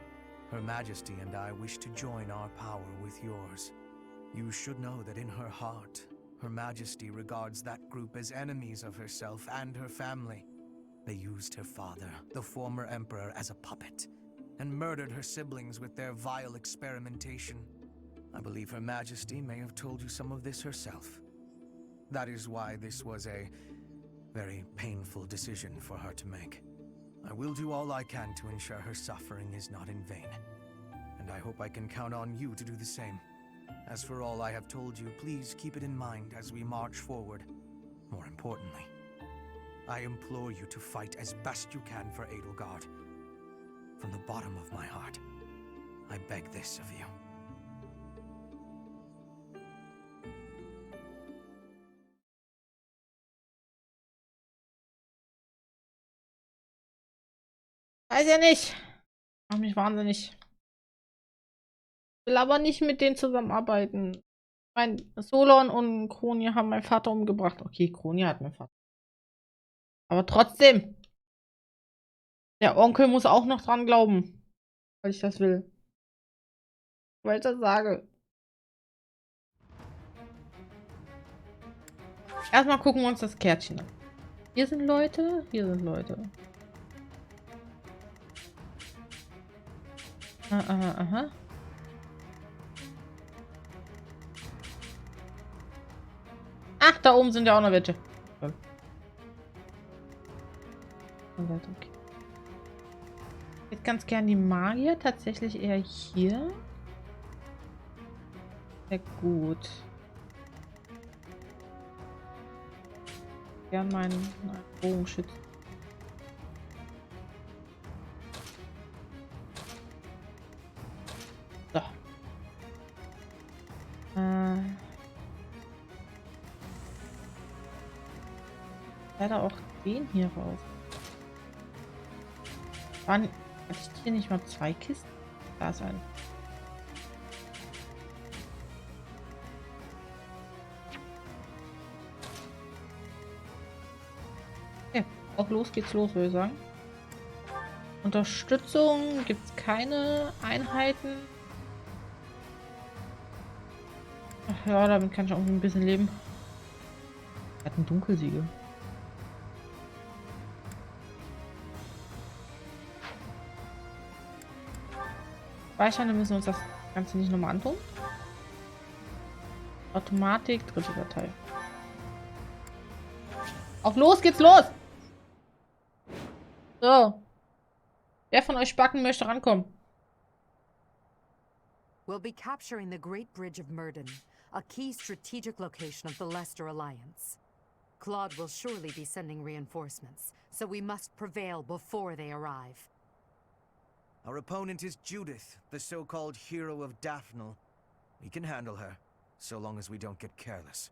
Her Majesty and I wish to join our power with yours. You should know that in her heart, Her Majesty regards that group as enemies of herself and her family. They used her father, the former emperor, as a puppet, and murdered her siblings with their vile experimentation. I believe Her Majesty may have told you some of this herself. That is why this was a very painful decision for her to make. I will do all I can to ensure her suffering is not in vain. And I hope I can count on you to do the same. As for all I have told you, please keep it in mind as we march forward. More importantly, I implore you to fight as best you can for Edelgard. From the bottom of my heart, I beg this of you. Weiß ja nicht. Mach mich wahnsinnig. Will aber nicht mit denen zusammenarbeiten. Mein Solon und Kronia haben meinen Vater umgebracht. Okay, Kronia hat meinen Vater. Aber trotzdem. Der Onkel muss auch noch dran glauben. Weil ich das will. Weil ich das sage. Erstmal gucken wir uns das Kärtchen an. Hier sind Leute. Hier sind Leute. Aha, aha. Ach, da oben sind ja auch noch welche. Okay. Ich hätte ganz gern die Magier. Tatsächlich eher hier. Sehr gut. Gern meinen Bogenschützen. So. Leider auch den hier raus. Hatte ich hier nicht mal 2 Kisten? Da sein. Okay, auch los geht's los, würde ich sagen. Unterstützung gibt es keine Einheiten. Ach ja, damit kann ich auch ein bisschen leben. Er hat ein Dunkelsiegel. Speichern, dann müssen wir uns das Ganze nicht nochmal antun. Automatik, dritte Datei. Auf los geht's los! So. Wer von euch Backen möchte rankommen? We'll be capturing the Great Bridge of Murden, a key strategic location of the Leicester Alliance. Claude will surely be sending reinforcements, so we must prevail before they arrive. Our opponent is Judith, the so-called hero of Daphnel. We can handle her, so long as we don't get careless.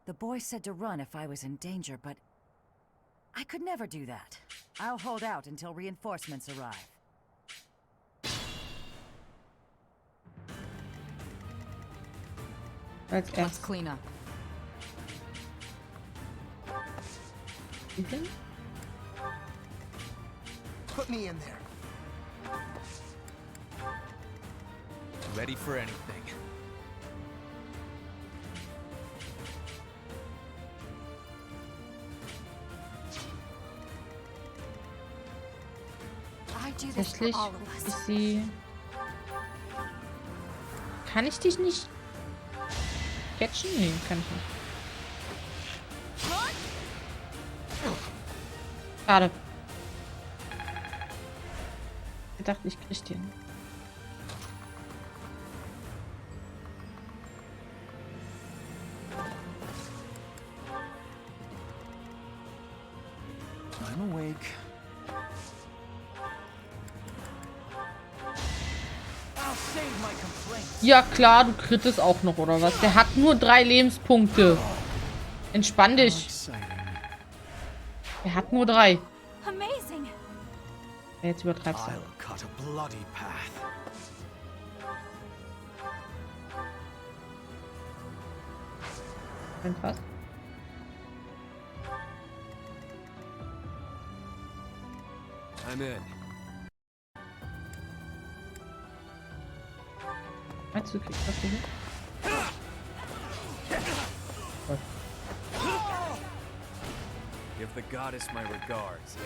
The boy said to run if I was in danger, but I could never do that. I'll hold out until reinforcements arrive. Let's clean up. Put me in there. Ready for anything. I do this for Tatsächlich all of us. ist sie... Kann ich dich nicht catchen? Nee, kann ich nicht. Schade. Ich dachte, ich krieg den. I'm awake. Ja klar, du krittest auch noch, oder was? Der hat nur 3 Lebenspunkte. Entspann dich. Er hat nur 3. Amazing. Jetzt übertreibst du. I'll cut a bloody path. Was? I'm in. Meinst du, du kriegst das hin? Was? Give the goddess my regards, yeah?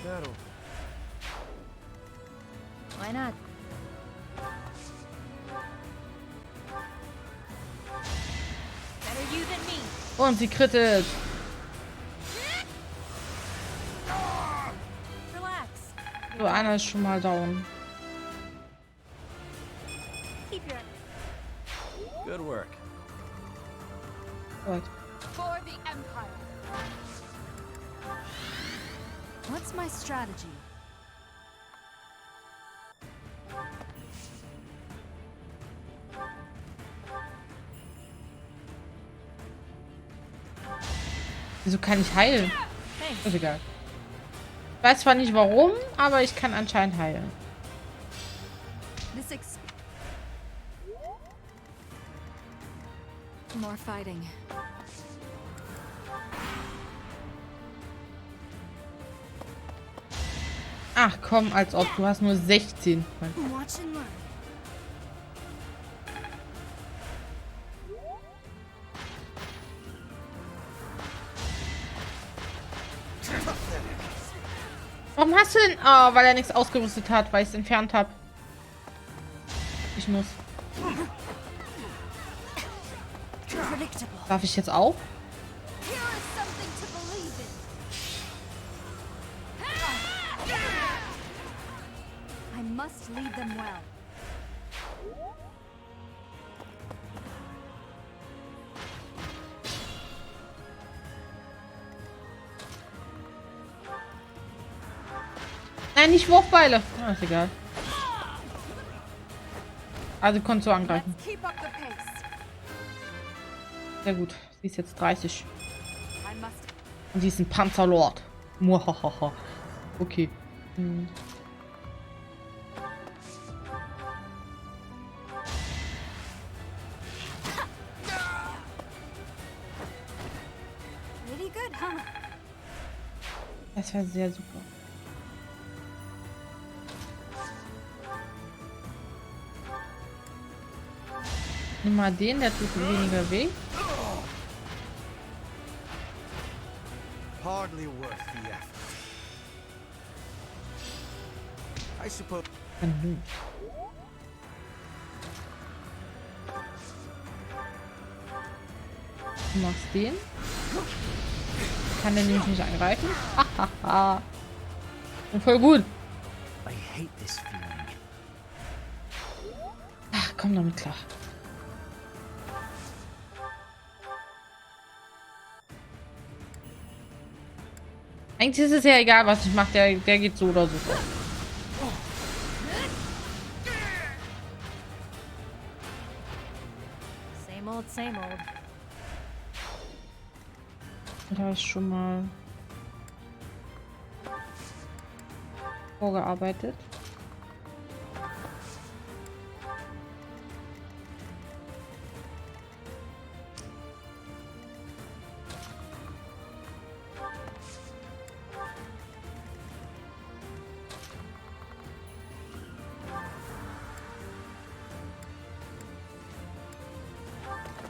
That'll... Why not? Better you than me. Und sie krittet. Relax. So, einer ist schon mal down. Keep your Good work. Gut. for the Empire. What's my strategy? Wieso kann ich heilen? Ist egal. Ich weiß zwar nicht warum, aber ich kann anscheinend heilen. More fighting. Ach komm, als ob. Du hast nur 16. Watch and learn. Warum hast du denn... Oh, weil er nichts ausgerüstet hat, weil ich es entfernt habe. Ich muss. Darf ich jetzt auch? Here is something to believe in. I must lead them well. Nein, nicht Wurfbeile. Ah, ist egal. Also konntest du angreifen. Keep up the pace. Sehr gut. Sie ist jetzt 30. I must. Und sie ist ein Panzerlord. Muahaha. Okay. Hm. Pretty good, huh? Das wäre sehr super. Nimm mal den, der tut weniger weh. Hardly worth the effort. I suppose. Du machst den. kann der nämlich nicht angreifen. Hahaha. Voll gut. I hate this feeling. Ach, komm damit klar. Eigentlich ist es ja egal, was ich mache. Der geht so oder so. Same old, same old. Da ist schon mal vorgearbeitet.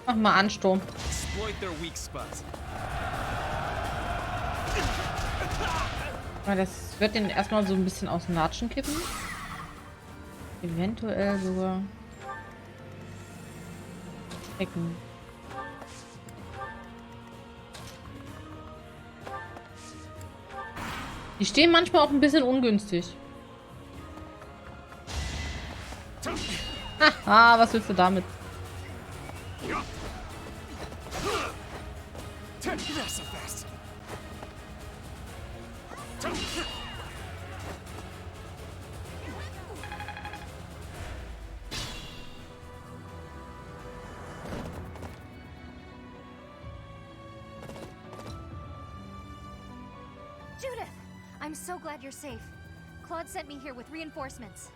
Mach mal Ansturm. Das wird den erstmal so ein bisschen aus dem Latschen kippen. Eventuell sogar decken. Die stehen manchmal auch ein bisschen ungünstig. Haha, was willst du damit? Judith! I'm so glad you're safe. Claude sent me here with reinforcements.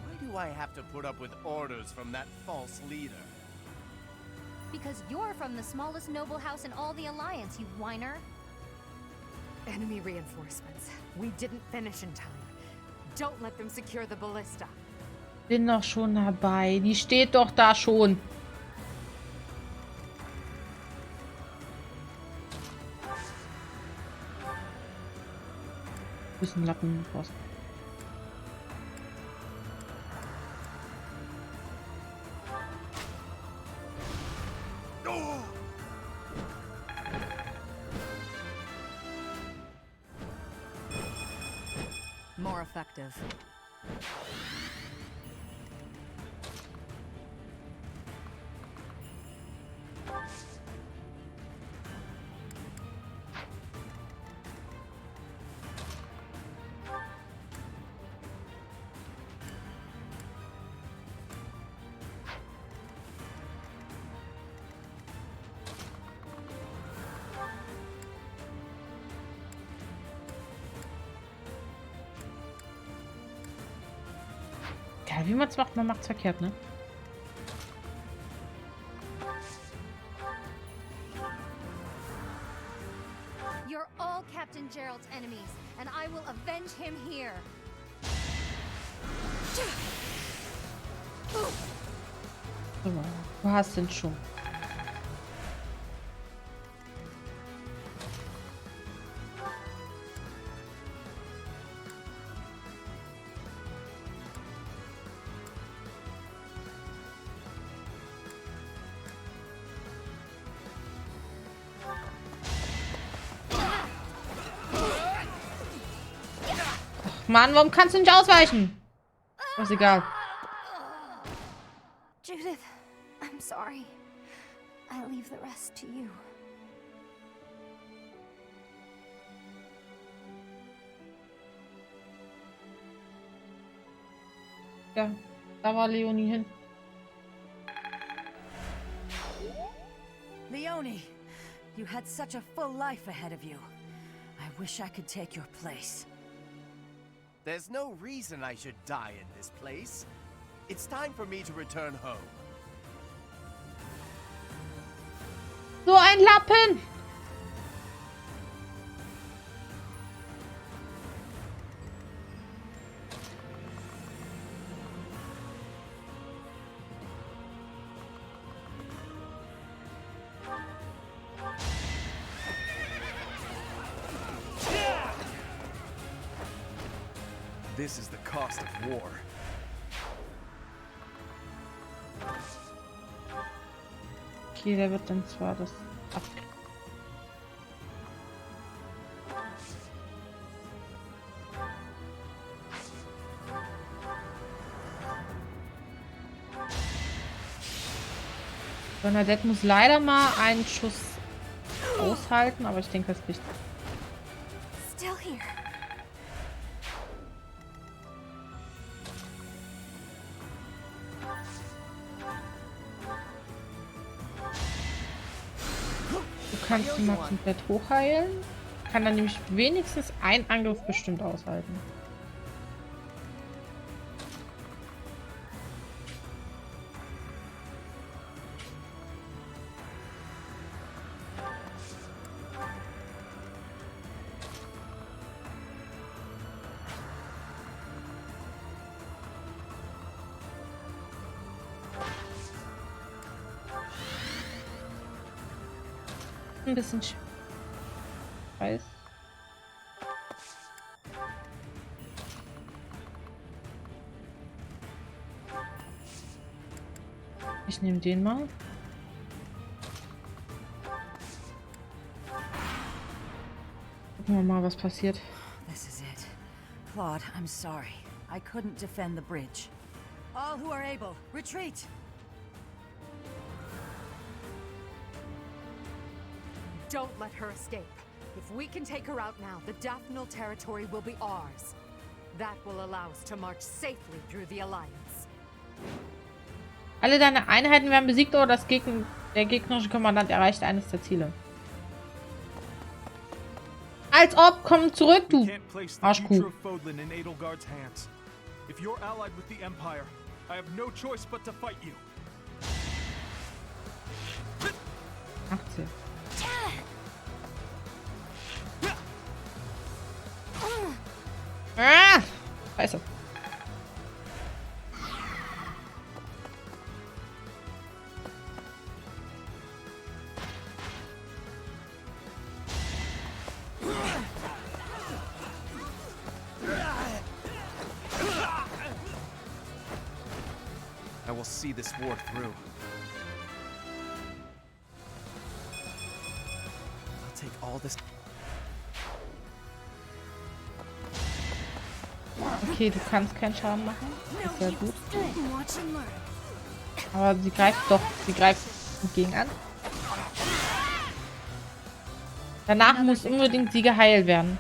Why do I have to put up with orders from that false leader? Because you're from the smallest noble house in all the Alliance, you whiner. Enemy reinforcements. We didn't finish in time. Don't let them secure the ballista. Bin doch schon dabei. Die steht doch da schon. Bisschen Lappen raus. More effective. Ja, wie man es macht, man macht es verkehrt, ne? You're all Captain Gerald's enemies, and I will avenge him here. Du hast den schon. Mann, warum kannst du nicht ausweichen? Ist egal. Judith, I'm sorry. I leave the rest to you. Ja, da war Leonie hin. Leonie, you had such a full life ahead of you. I wish I could take your place. There's no reason I should die in this place. It's time for me to return home. So ein Lappen! This is the cost of war. Okay, der wird dann zwar das ab. Bernadette muss leider mal einen Schuss aushalten, aber ich denke, das kriegt. Still here. Du kannst ihn mal komplett hochheilen. Kann dann nämlich wenigstens einen Angriff bestimmt aushalten. Ein bisschen weiß. Ich nehme den mal. Gucken wir mal, was passiert. This is it. Claude, I'm sorry. I couldn't defend the bridge. All who are able, retreat! Don't let her escape. If we can take her out now, the Daphnal territory will be ours. That will allow us to march safely through the Alliance. Alle deine Einheiten werden besiegt oder der gegnerische Kommandant erreicht eines der Ziele. Als ob! Komm zurück, du Arschkuh. If you're allied with the Empire, I have no choice but to fight you. 18. Ah! Scheiße. I will see this war through. I'll take all this. Okay, du kannst keinen Schaden machen. Das ist sehr gut. Aber sie greift doch. Sie greift entgegen an. Danach muss unbedingt sie geheilt werden.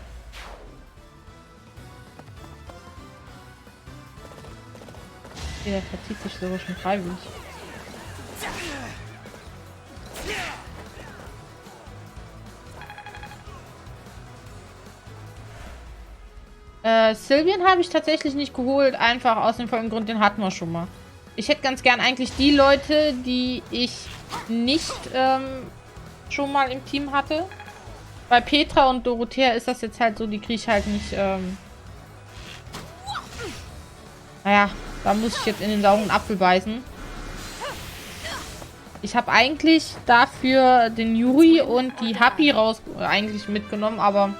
Okay, der verzieht sich sogar schon freiwillig. Sylvian habe ich tatsächlich nicht geholt, einfach aus dem folgenden Grund, den hatten wir schon mal. Ich hätte ganz gern eigentlich die Leute, die ich nicht schon mal im Team hatte. Bei Petra und Dorothea ist das jetzt halt so, die kriege ich halt nicht, naja, da muss ich jetzt in den sauren Apfel beißen. Ich habe eigentlich dafür den Yuri und die Happy eigentlich mitgenommen, aber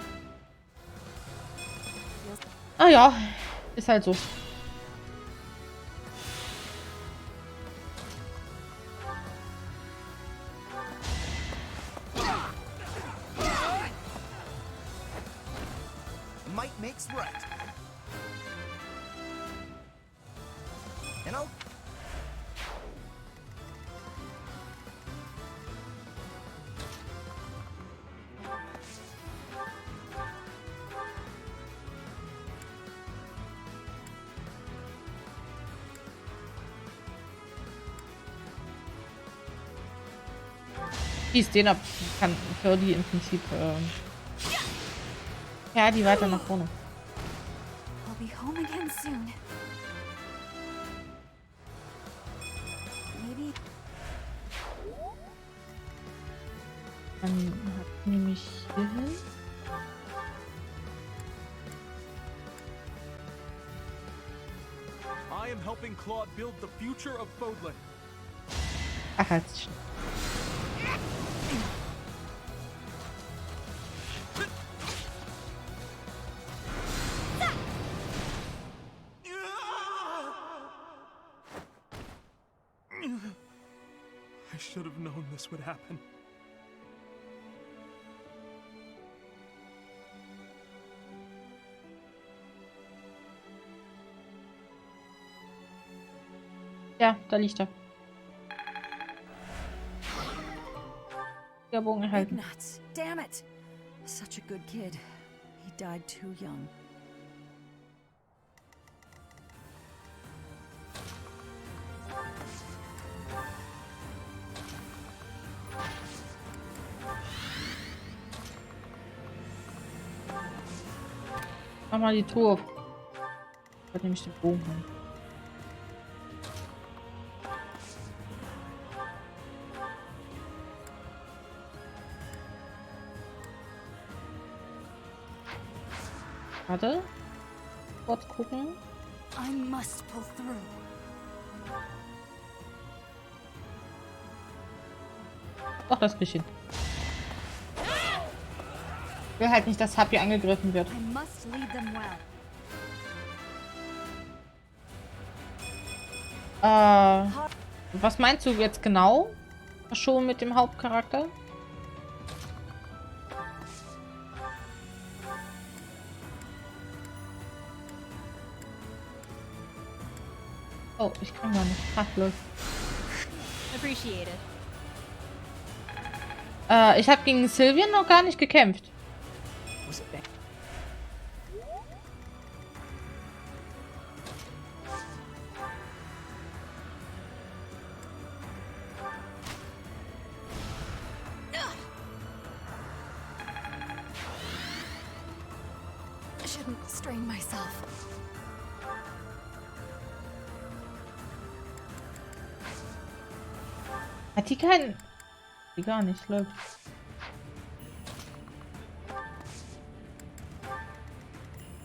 ah ja, ist halt so. Might makes right. And I'll... Die ist den ab, kann für die im Prinzip, ja, die weiter nach vorne. I'll be home again soon. Maybe. Dann nehme ich hier hin. I am helping Claude build the future of Fodlan. Ach, jetzt schon. I should have known this would happen. Ja, da liegt er. Wiedergutmachungsmedaillebogen Big erhalten. nuts. Damn it. Such a good kid. He died too young. Mach mal die Truhe auf. Ich wollte nämlich den Bogen haben. Warte. Kurz gucken. I must pull through. Doch, das krieg ich hin. Ich will halt nicht, dass Hub hier angegriffen wird. I must lead them well. Was meinst du jetzt genau? Schon mit dem Hauptcharakter? Oh, ich kann gar nicht. Ach, los. Appreciated. Ich habe gegen Sylvian noch gar nicht gekämpft. I shouldn't strain myself. Hat die keinen... Die gar nicht, läuft.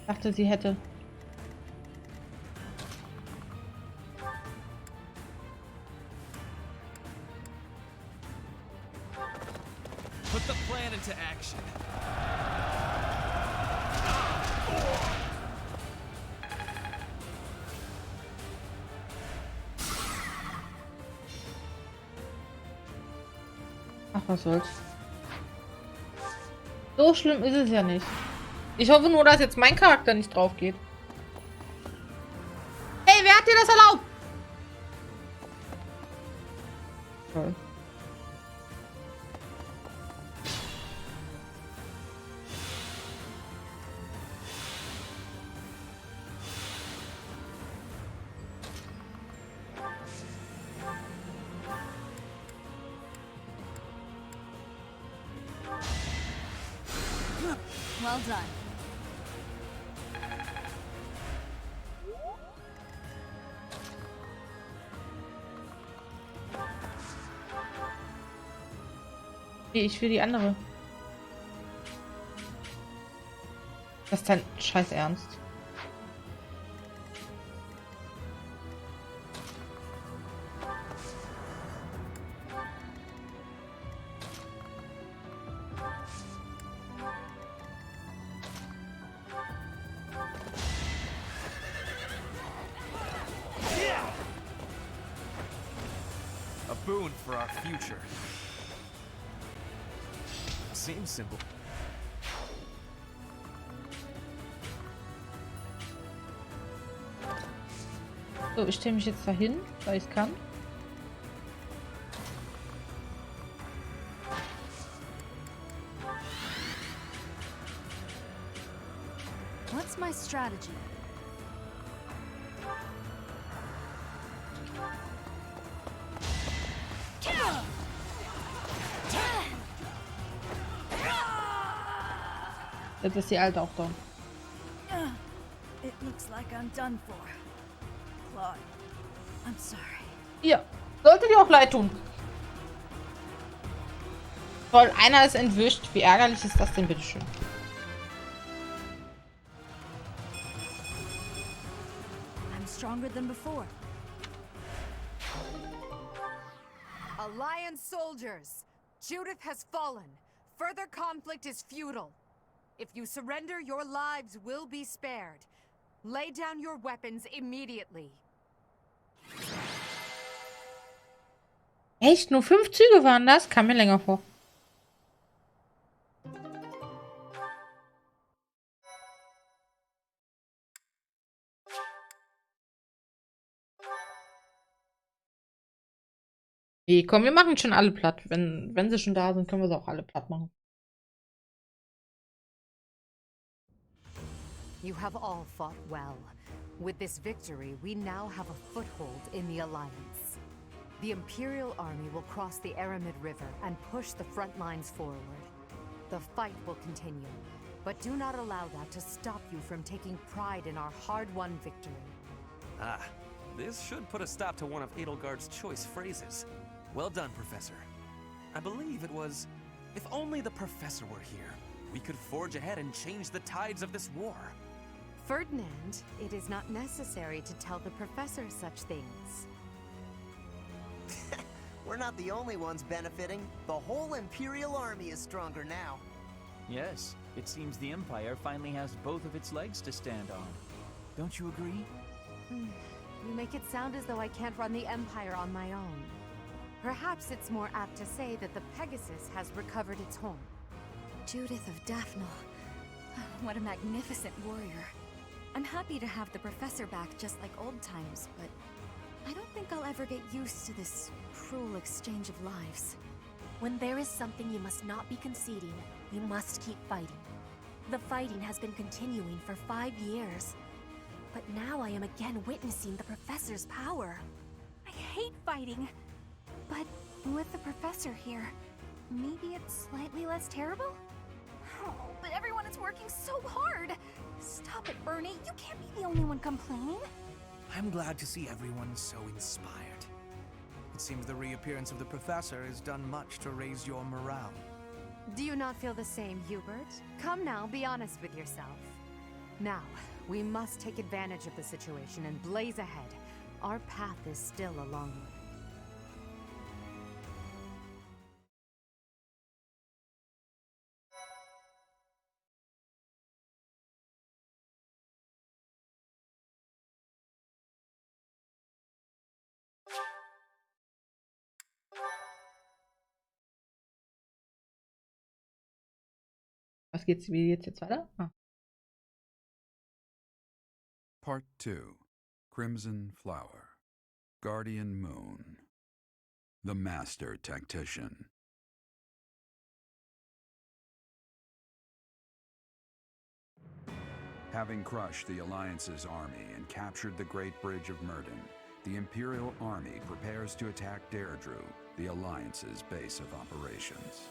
Ich dachte, sie hätte... Put the plan into action. Ach, was soll's. So schlimm ist es ja nicht. Ich hoffe nur, dass jetzt mein Charakter nicht drauf geht. Hey, wer hat dir das erlaubt? Toll. Well done. Nee, ich will die andere. Das ist dein Scheiß Ernst. A boon for our future. Seems simple. So, ich stelle mich jetzt dahin, weil ich es kann. What's my strategy? Jetzt ist die Alte auch da. It looks like I'm done for. Claude, I'm sorry. Ihr, sollte dir auch leid tun. Toll, einer ist entwischt. Wie ärgerlich ist das denn, bitteschön? I'm stronger than before. Alliance soldiers! Judith has fallen. Further conflict is futile. If you surrender, your lives will be spared. Lay down your weapons immediately. Echt? Nur 5 Züge waren das? Kam mir länger vor. Nee, komm, wir machen schon alle platt. Wenn sie schon da sind, können wir sie auch alle platt machen. You have all fought well. With this victory, we now have a foothold in the Alliance. The Imperial Army will cross the Aramid River and push the front lines forward. The fight will continue, but do not allow that to stop you from taking pride in our hard-won victory. Ah, this should put a stop to one of Edelgard's choice phrases. Well done, Professor. I believe it was, if only the Professor were here, we could forge ahead and change the tides of this war. Ferdinand, it is not necessary to tell the Professor such things. We're not the only ones benefiting. The whole Imperial Army is stronger now. Yes, it seems the Empire finally has both of its legs to stand on. Don't you agree? You make it sound as though I can't run the Empire on my own. Perhaps it's more apt to say that the Pegasus has recovered its horn. Judith of Daphne. What a magnificent warrior. I'm happy to have the Professor back just like old times, but I don't think I'll ever get used to this cruel exchange of lives. When there is something you must not be conceding, you must keep fighting. The fighting has been continuing for 5 years. But now I am again witnessing the Professor's power. I hate fighting. But with the Professor here, maybe it's slightly less terrible? Oh, but everyone is working so hard! Stop it, Bernie. You can't be the only one complaining. I'm glad to see everyone so inspired. It seems the reappearance of the Professor has done much to raise your morale. Do you not feel the same, Hubert? Come now, be honest with yourself. Now, we must take advantage of the situation and blaze ahead. Our path is still a long one. Wie geht's jetzt weiter? Ah. Part 2. Crimson Flower. Guardian Moon. The Master Tactician. Having crushed the Alliance's army and captured the Great Bridge of Murden, the Imperial Army prepares to attack Deirdre, the Alliance's base of operations.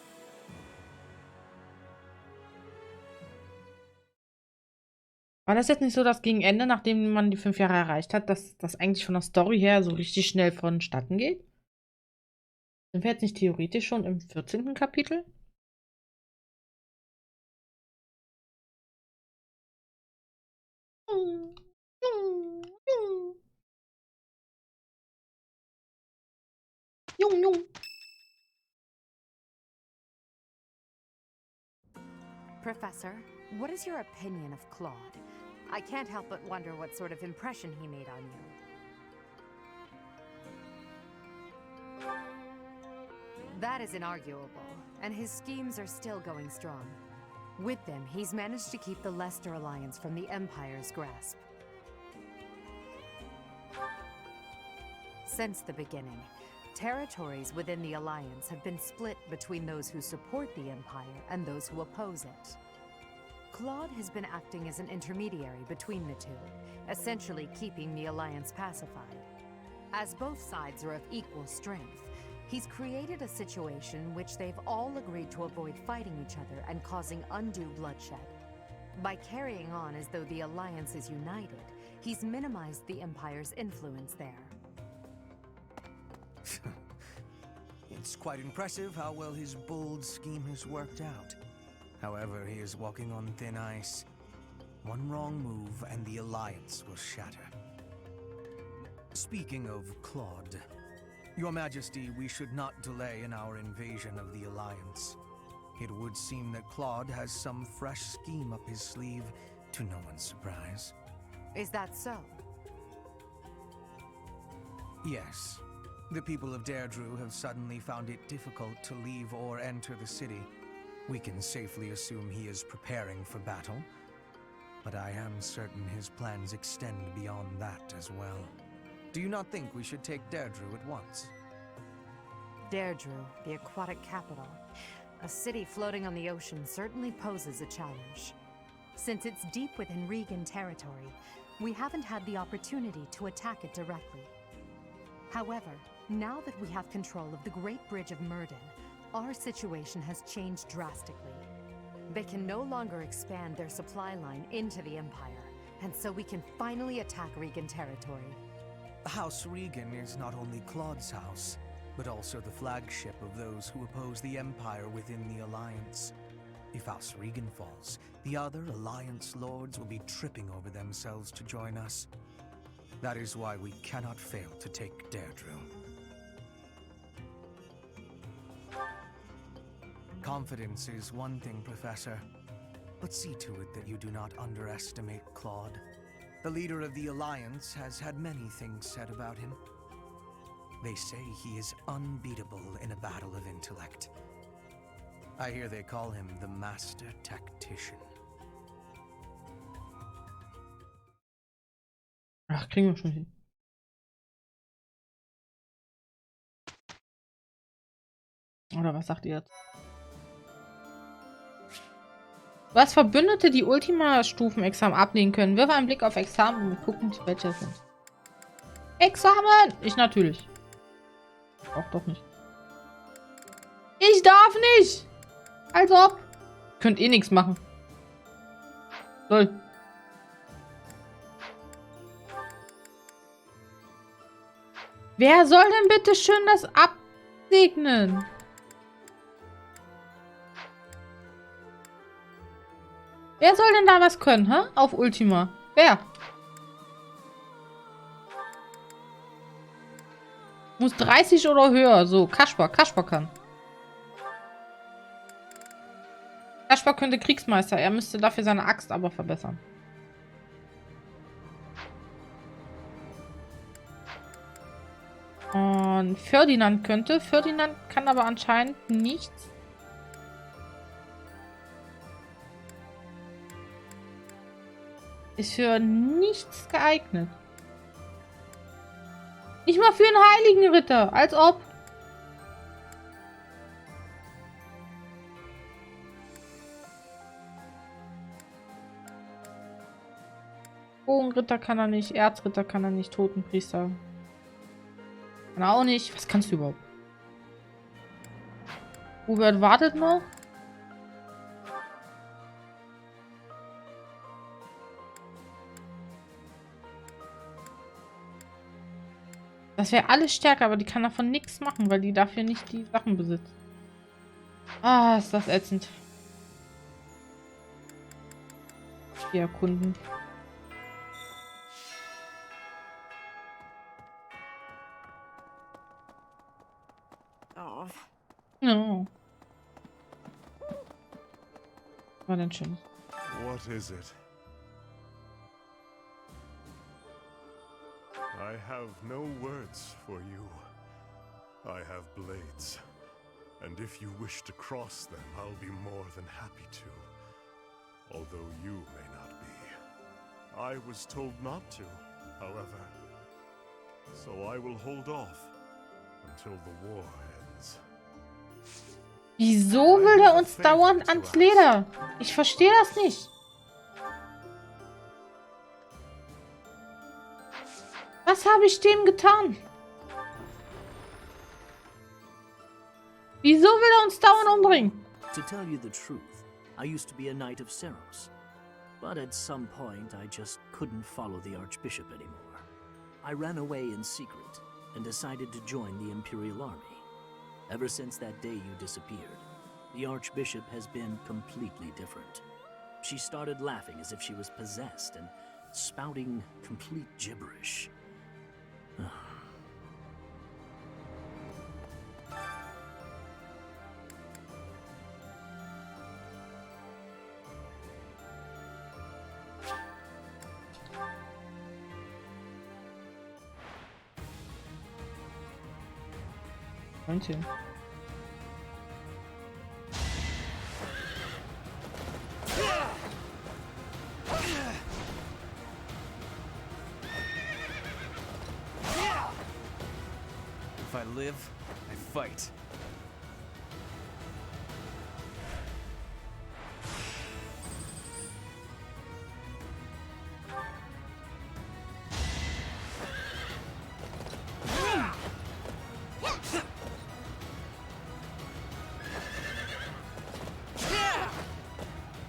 War das jetzt nicht so, dass gegen Ende, nachdem man die 5 Jahre erreicht hat, dass das eigentlich von der Story her so richtig schnell vonstatten geht? Sind wir jetzt nicht theoretisch schon im 14. Kapitel? Jung. Professor, what is your opinion of Claude? I can't help but wonder what sort of impression he made on you. That is inarguable, and his schemes are still going strong. With them, he's managed to keep the Leicester Alliance from the Empire's grasp. Since the beginning, territories within the Alliance have been split between those who support the Empire and those who oppose it. Claude has been acting as an intermediary between the two, essentially keeping the Alliance pacified. As both sides are of equal strength, he's created a situation which they've all agreed to avoid fighting each other and causing undue bloodshed. By carrying on as though the Alliance is united, he's minimized the Empire's influence there. It's quite impressive how well his bold scheme has worked out. However, he is walking on thin ice. One wrong move and the Alliance will shatter. Speaking of Claude, Your Majesty, we should not delay in our invasion of the Alliance. It would seem that Claude has some fresh scheme up his sleeve, to no one's surprise. Is that so? Yes. The people of Deirdre have suddenly found it difficult to leave or enter the city. We can safely assume he is preparing for battle, but I am certain his plans extend beyond that as well. Do you not think we should take Deirdre at once? Deirdre, the aquatic capital. A city floating on the ocean certainly poses a challenge. Since it's deep within Regan territory, we haven't had the opportunity to attack it directly. However, now that we have control of the Great Bridge of Murden, our situation has changed drastically. They can no longer expand their supply line into the Empire, and so we can finally attack Regan territory. House Regan is not only Claude's house, but also the flagship of those who oppose the Empire within the Alliance. If House Regan falls, the other Alliance lords will be tripping over themselves to join us. That is why we cannot fail to take Deirdre. Confidence is one thing, Professor, but see to it that you do not underestimate Claude. The leader of the Alliance has had many things said about him. They say he is unbeatable in a battle of intellect. I hear they call him the Master Tactician. Ach, kriegen wir schon hin. Oder was sagt ihr jetzt? Was Verbündete, die Ultima-Stufen-Examen ablehnen können. Wirf einen Blick auf Examen und gucken, welche es sind. Examen! Ich natürlich. Auch doch nicht. Ich darf nicht! Als ob. Könnt eh nichts machen. Lol. Wer soll denn bitte schön das absegnen? Wer soll denn da was können, hä? Auf Ultima. Wer? Muss 30 oder höher. So, Kaspar kann. Kaspar könnte Kriegsmeister. Er müsste dafür seine Axt aber verbessern. Und Ferdinand könnte. Ferdinand kann aber anscheinend nichts. Ist für nichts geeignet. Nicht mal für einen heiligen Ritter. Als ob. Bogenritter kann er nicht. Erzritter kann er nicht. Totenpriester. Kann er auch nicht. Was kannst du überhaupt? Hubert wartet noch. Das wäre alles stärker, aber die kann davon nichts machen, weil die dafür nicht die Sachen besitzt. Ah, ist das ätzend. Die erkunden. Oh. No. War denn schön. What is it? I have no words for you. I have blades, and if you wish to cross them, I'll be more than happy to, although you may not be. I was told not to, however, so I will hold off until the war ends. Wieso will er uns dauernd ans Leder? Ich verstehe das nicht. Was habe ich dem getan? Wieso will er uns dauernd umbringen? To tell you the truth, I used to be a knight of Seros. But at some point, I just couldn't follow the Archbishop anymore. I ran away in secret and decided to join the Imperial Army. Ever since that day you disappeared, the Archbishop has been completely different. She started laughing as if she was possessed and spouting complete gibberish. Manche. If I live, I fight.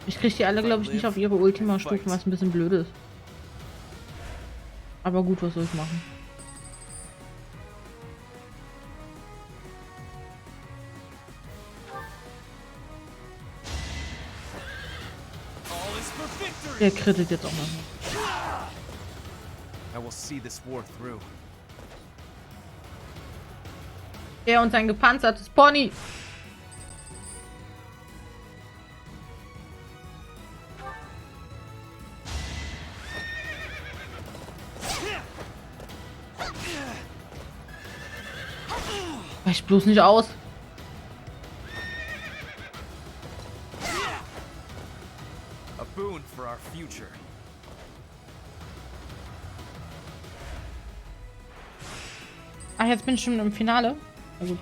Ich kriege die alle, glaube ich, nicht auf ihre Ultima-Stufen, was ein bisschen blöd ist. Aber gut, was soll ich machen? Der krittet jetzt auch noch. I will see this war through. Er und sein gepanzertes Pony. Weich bloß nicht aus. A boon for our future. Ach, jetzt bin ich schon im Finale. Na gut.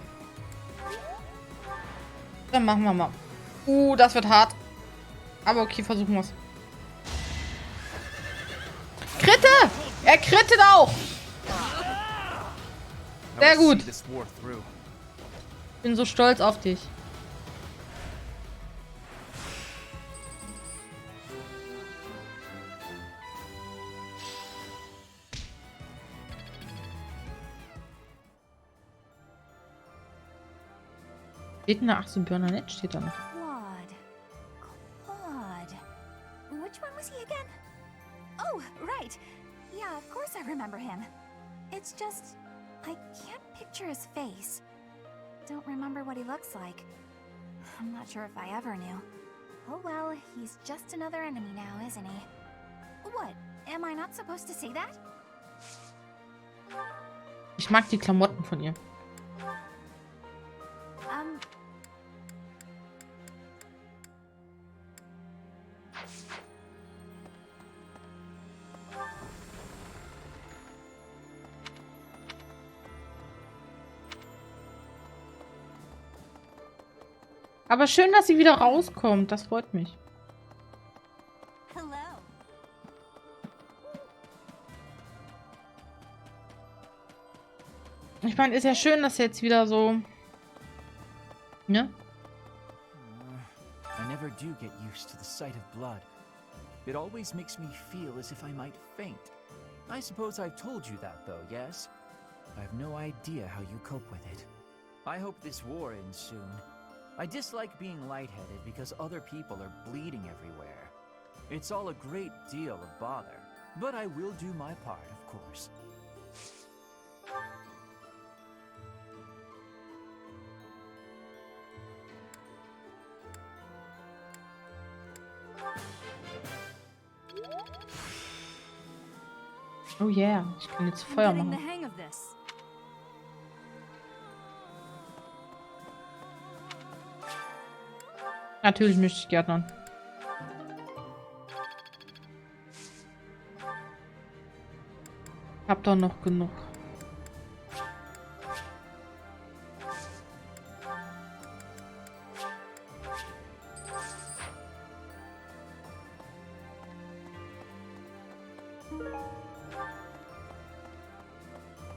Dann machen wir mal. Das wird hart. Aber okay, versuchen wir es. Kritte! Er krittet auch! Sehr gut. Ich bin so stolz auf dich. Steht da? Ach so, Burner Net steht da noch. Claude. Which one was he again? Oh, right. Yeah, of course I remember him. It's just, I can't picture his face. Don't remember what he looks like. I'm not sure if I ever knew. Oh well, he's just another enemy now, isn't he? What? Am I not supposed to say that? Ich mag die Klamotten von ihr. Aber schön, dass sie wieder rauskommt. Das freut mich. Ich meine, ist ja schön, dass jetzt wieder so... Ne? I never do get used to the sight of blood. It always makes me feel as if I might faint. I suppose I've told you that, though, yes? I have no idea how you cope with it. I hope this war ends soon. I dislike being lightheaded because other people are bleeding everywhere. It's all a great deal of bother, but I will do my part, of course. Oh yeah, ich kann jetzt Feuer machen. Natürlich möchte ich gärtnern. Ich hab doch noch genug.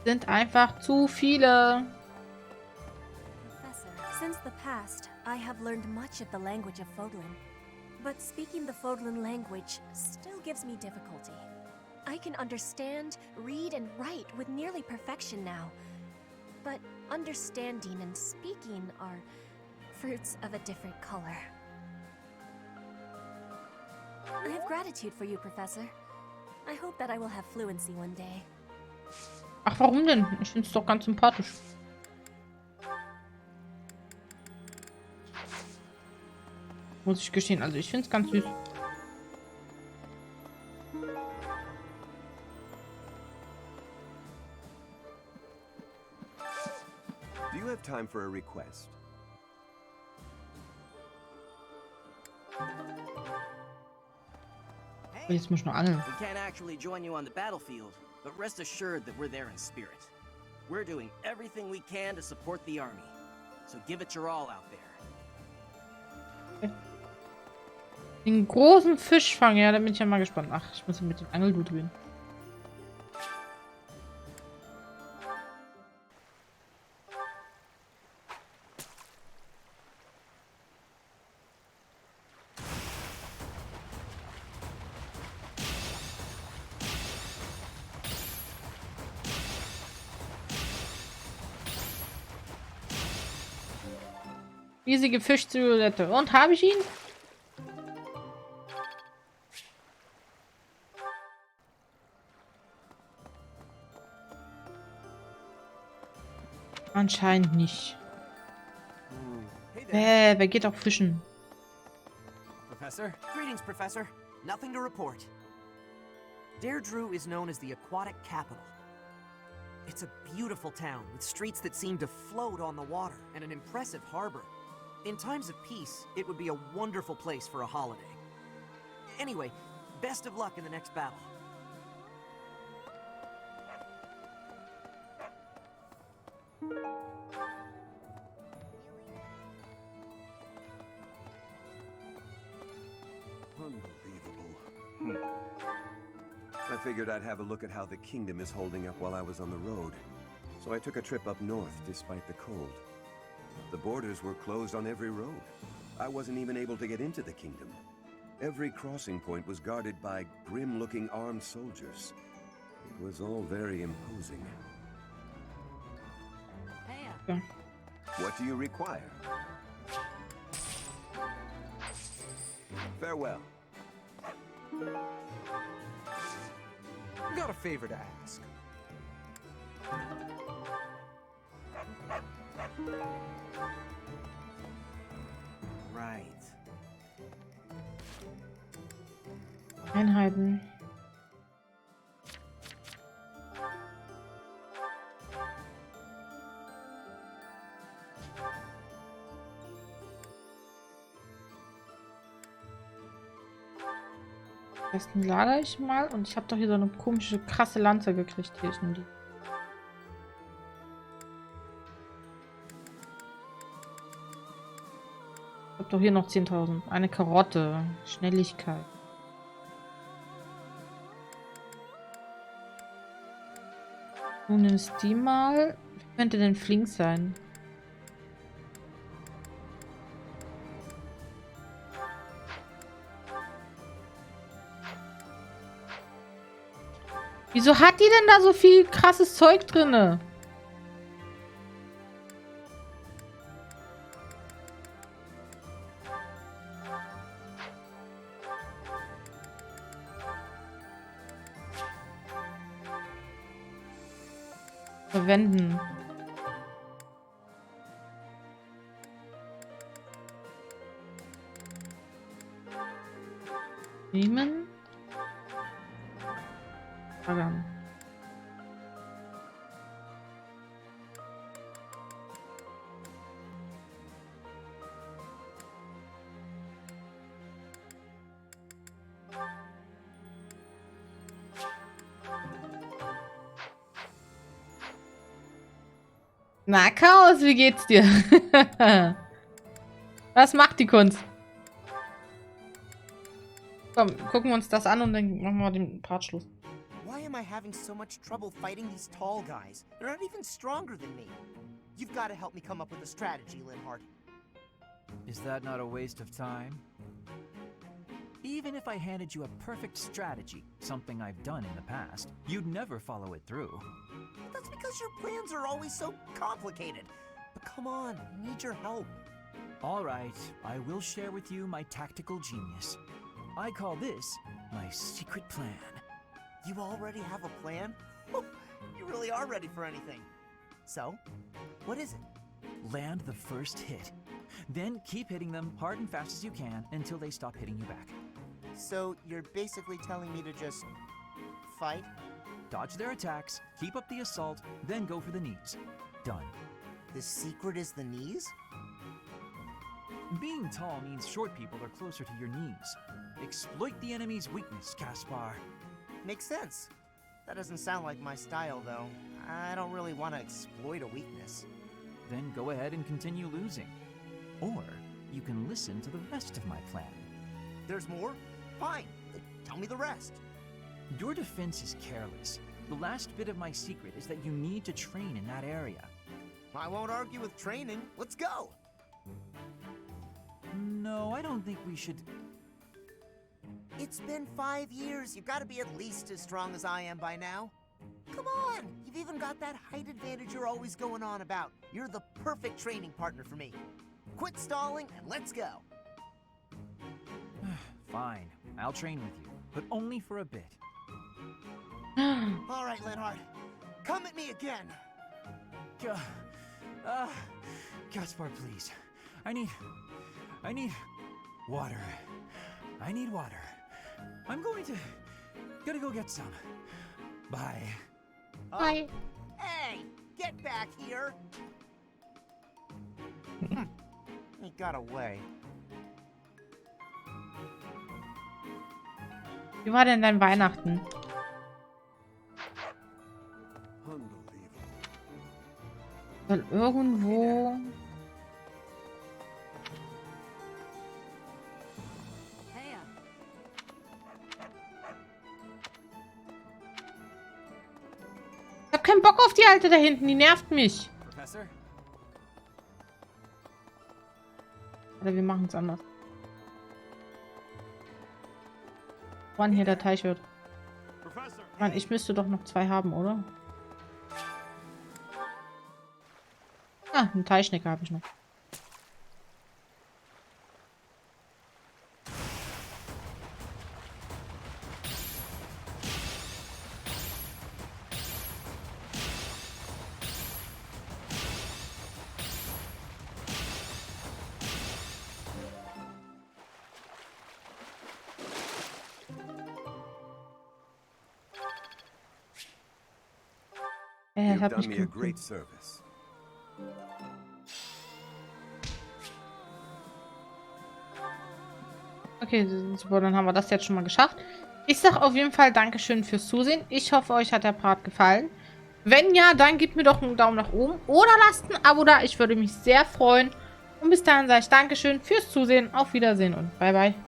Sind einfach zu viele. Since the past, I have learned much of the language of Fodlan. But speaking the Fodlan language still gives me difficulty. I can understand, read, and write with nearly perfection now. But understanding and speaking are fruits of a different color. I have gratitude for you, Professor. I hope that I will have fluency one day. Ach, warum denn? Ich finde es doch ganz sympathisch. Muss ich gestehen. Also ich finde es ganz süß. Do you have time for a request? Jetzt muss ich noch angeln. We can't actually join you on the battlefield, but rest assured that we're there in spirit. We're doing everything we can to support the army. so give it your all out there. Den großen Fisch fangen, ja, da bin ich ja mal gespannt. Ach, ich muss mit dem Angelhut reden. Riesige Fischsilhouette. Und habe ich ihn? Anscheinend nicht. Wer geht auch fischen? Professor? Greetings, Professor. Nothing to report. Deirdre is known as the aquatic capital. It's a beautiful town with streets that seem to float on the water and an impressive harbor. In times of peace, it would be a wonderful place for a holiday. Anyway, best of luck in the next battle. Unbelievable. I figured I'd have a look at how the kingdom is holding up while I was on the road. So I took a trip up north despite the cold. The borders were closed on every road. I wasn't even able to get into the kingdom. Every crossing point was guarded by grim-looking armed soldiers. It was all very imposing. Ja. What do you require? Farewell. Got a favor to ask. Right. Einheiten. Besten lagere ich mal und ich habe doch hier so eine komische, krasse Lanze gekriegt. Hier ist die. Ich habe doch hier noch 10.000. Eine Karotte. Schnelligkeit. Du nimmst die mal. Wie könnte denn flink sein? Wieso hat die denn da so viel krasses Zeug drinne? Verwenden. Nehmen. Lagern. Na, Chaos, wie geht's dir? Was macht die Kunst? Komm, gucken wir uns das an und dann machen wir den Part Schluss. Why am I having so much trouble fighting these tall guys? They're not even stronger than me. You've got to help me come up with a strategy, Linhardt. Is that not a waste of time? Even if I handed you a perfect strategy, something I've done in the past, you'd never follow it through. That's because your plans are always so complicated. But come on, I need your help. All right, I will share with you my tactical genius. I call this my secret plan. You already have a plan? You really are ready for anything. So, what is it? Land the first hit. Then keep hitting them hard and fast as you can until they stop hitting you back. So, you're basically telling me to just fight? Dodge their attacks, keep up the assault, then go for the knees. Done. The secret is the knees? Being tall means short people are closer to your knees. Exploit the enemy's weakness, Caspar. Makes sense. That doesn't sound like my style, though. I don't really want to exploit a weakness. then go ahead and continue losing. Or you can listen to the rest of my plan. There's more? Fine. Tell me the rest. Your defense is careless. The last bit of my secret is that you need to train in that area. I won't argue with training. Let's go. No, I don't think we should... It's been 5 years. You've got to be at least as strong as I am by now. Come on. You've even got that height advantage you're always going on about. You're the perfect training partner for me. Quit stalling and let's go. Fine. I'll train with you, but only for a bit. All right, Linhardt. Come at me again. Gaspar, please. I need water. I need water. I'm gotta go get some. Bye. Bye. Hey, get back here. He got away. Wie war denn dein Weihnachten? Soll irgendwo... Ich hab keinen Bock auf die Alte da hinten, die nervt mich. Professor? Oder wir machen es anders. Wann hier der Teich wird. Mann, ich müsste doch noch 2 haben, oder? Ah, einen Teichschnecker habe ich noch. You've hab done mich me a gut. great service. Okay, super, dann haben wir das jetzt schon mal geschafft. Ich sag auf jeden Fall Dankeschön fürs Zusehen. Ich hoffe, euch hat der Part gefallen. Wenn ja, dann gebt mir doch einen Daumen nach oben oder lasst ein Abo da. Ich würde mich sehr freuen. Und bis dahin sage ich Dankeschön fürs Zusehen. Auf Wiedersehen und bye bye.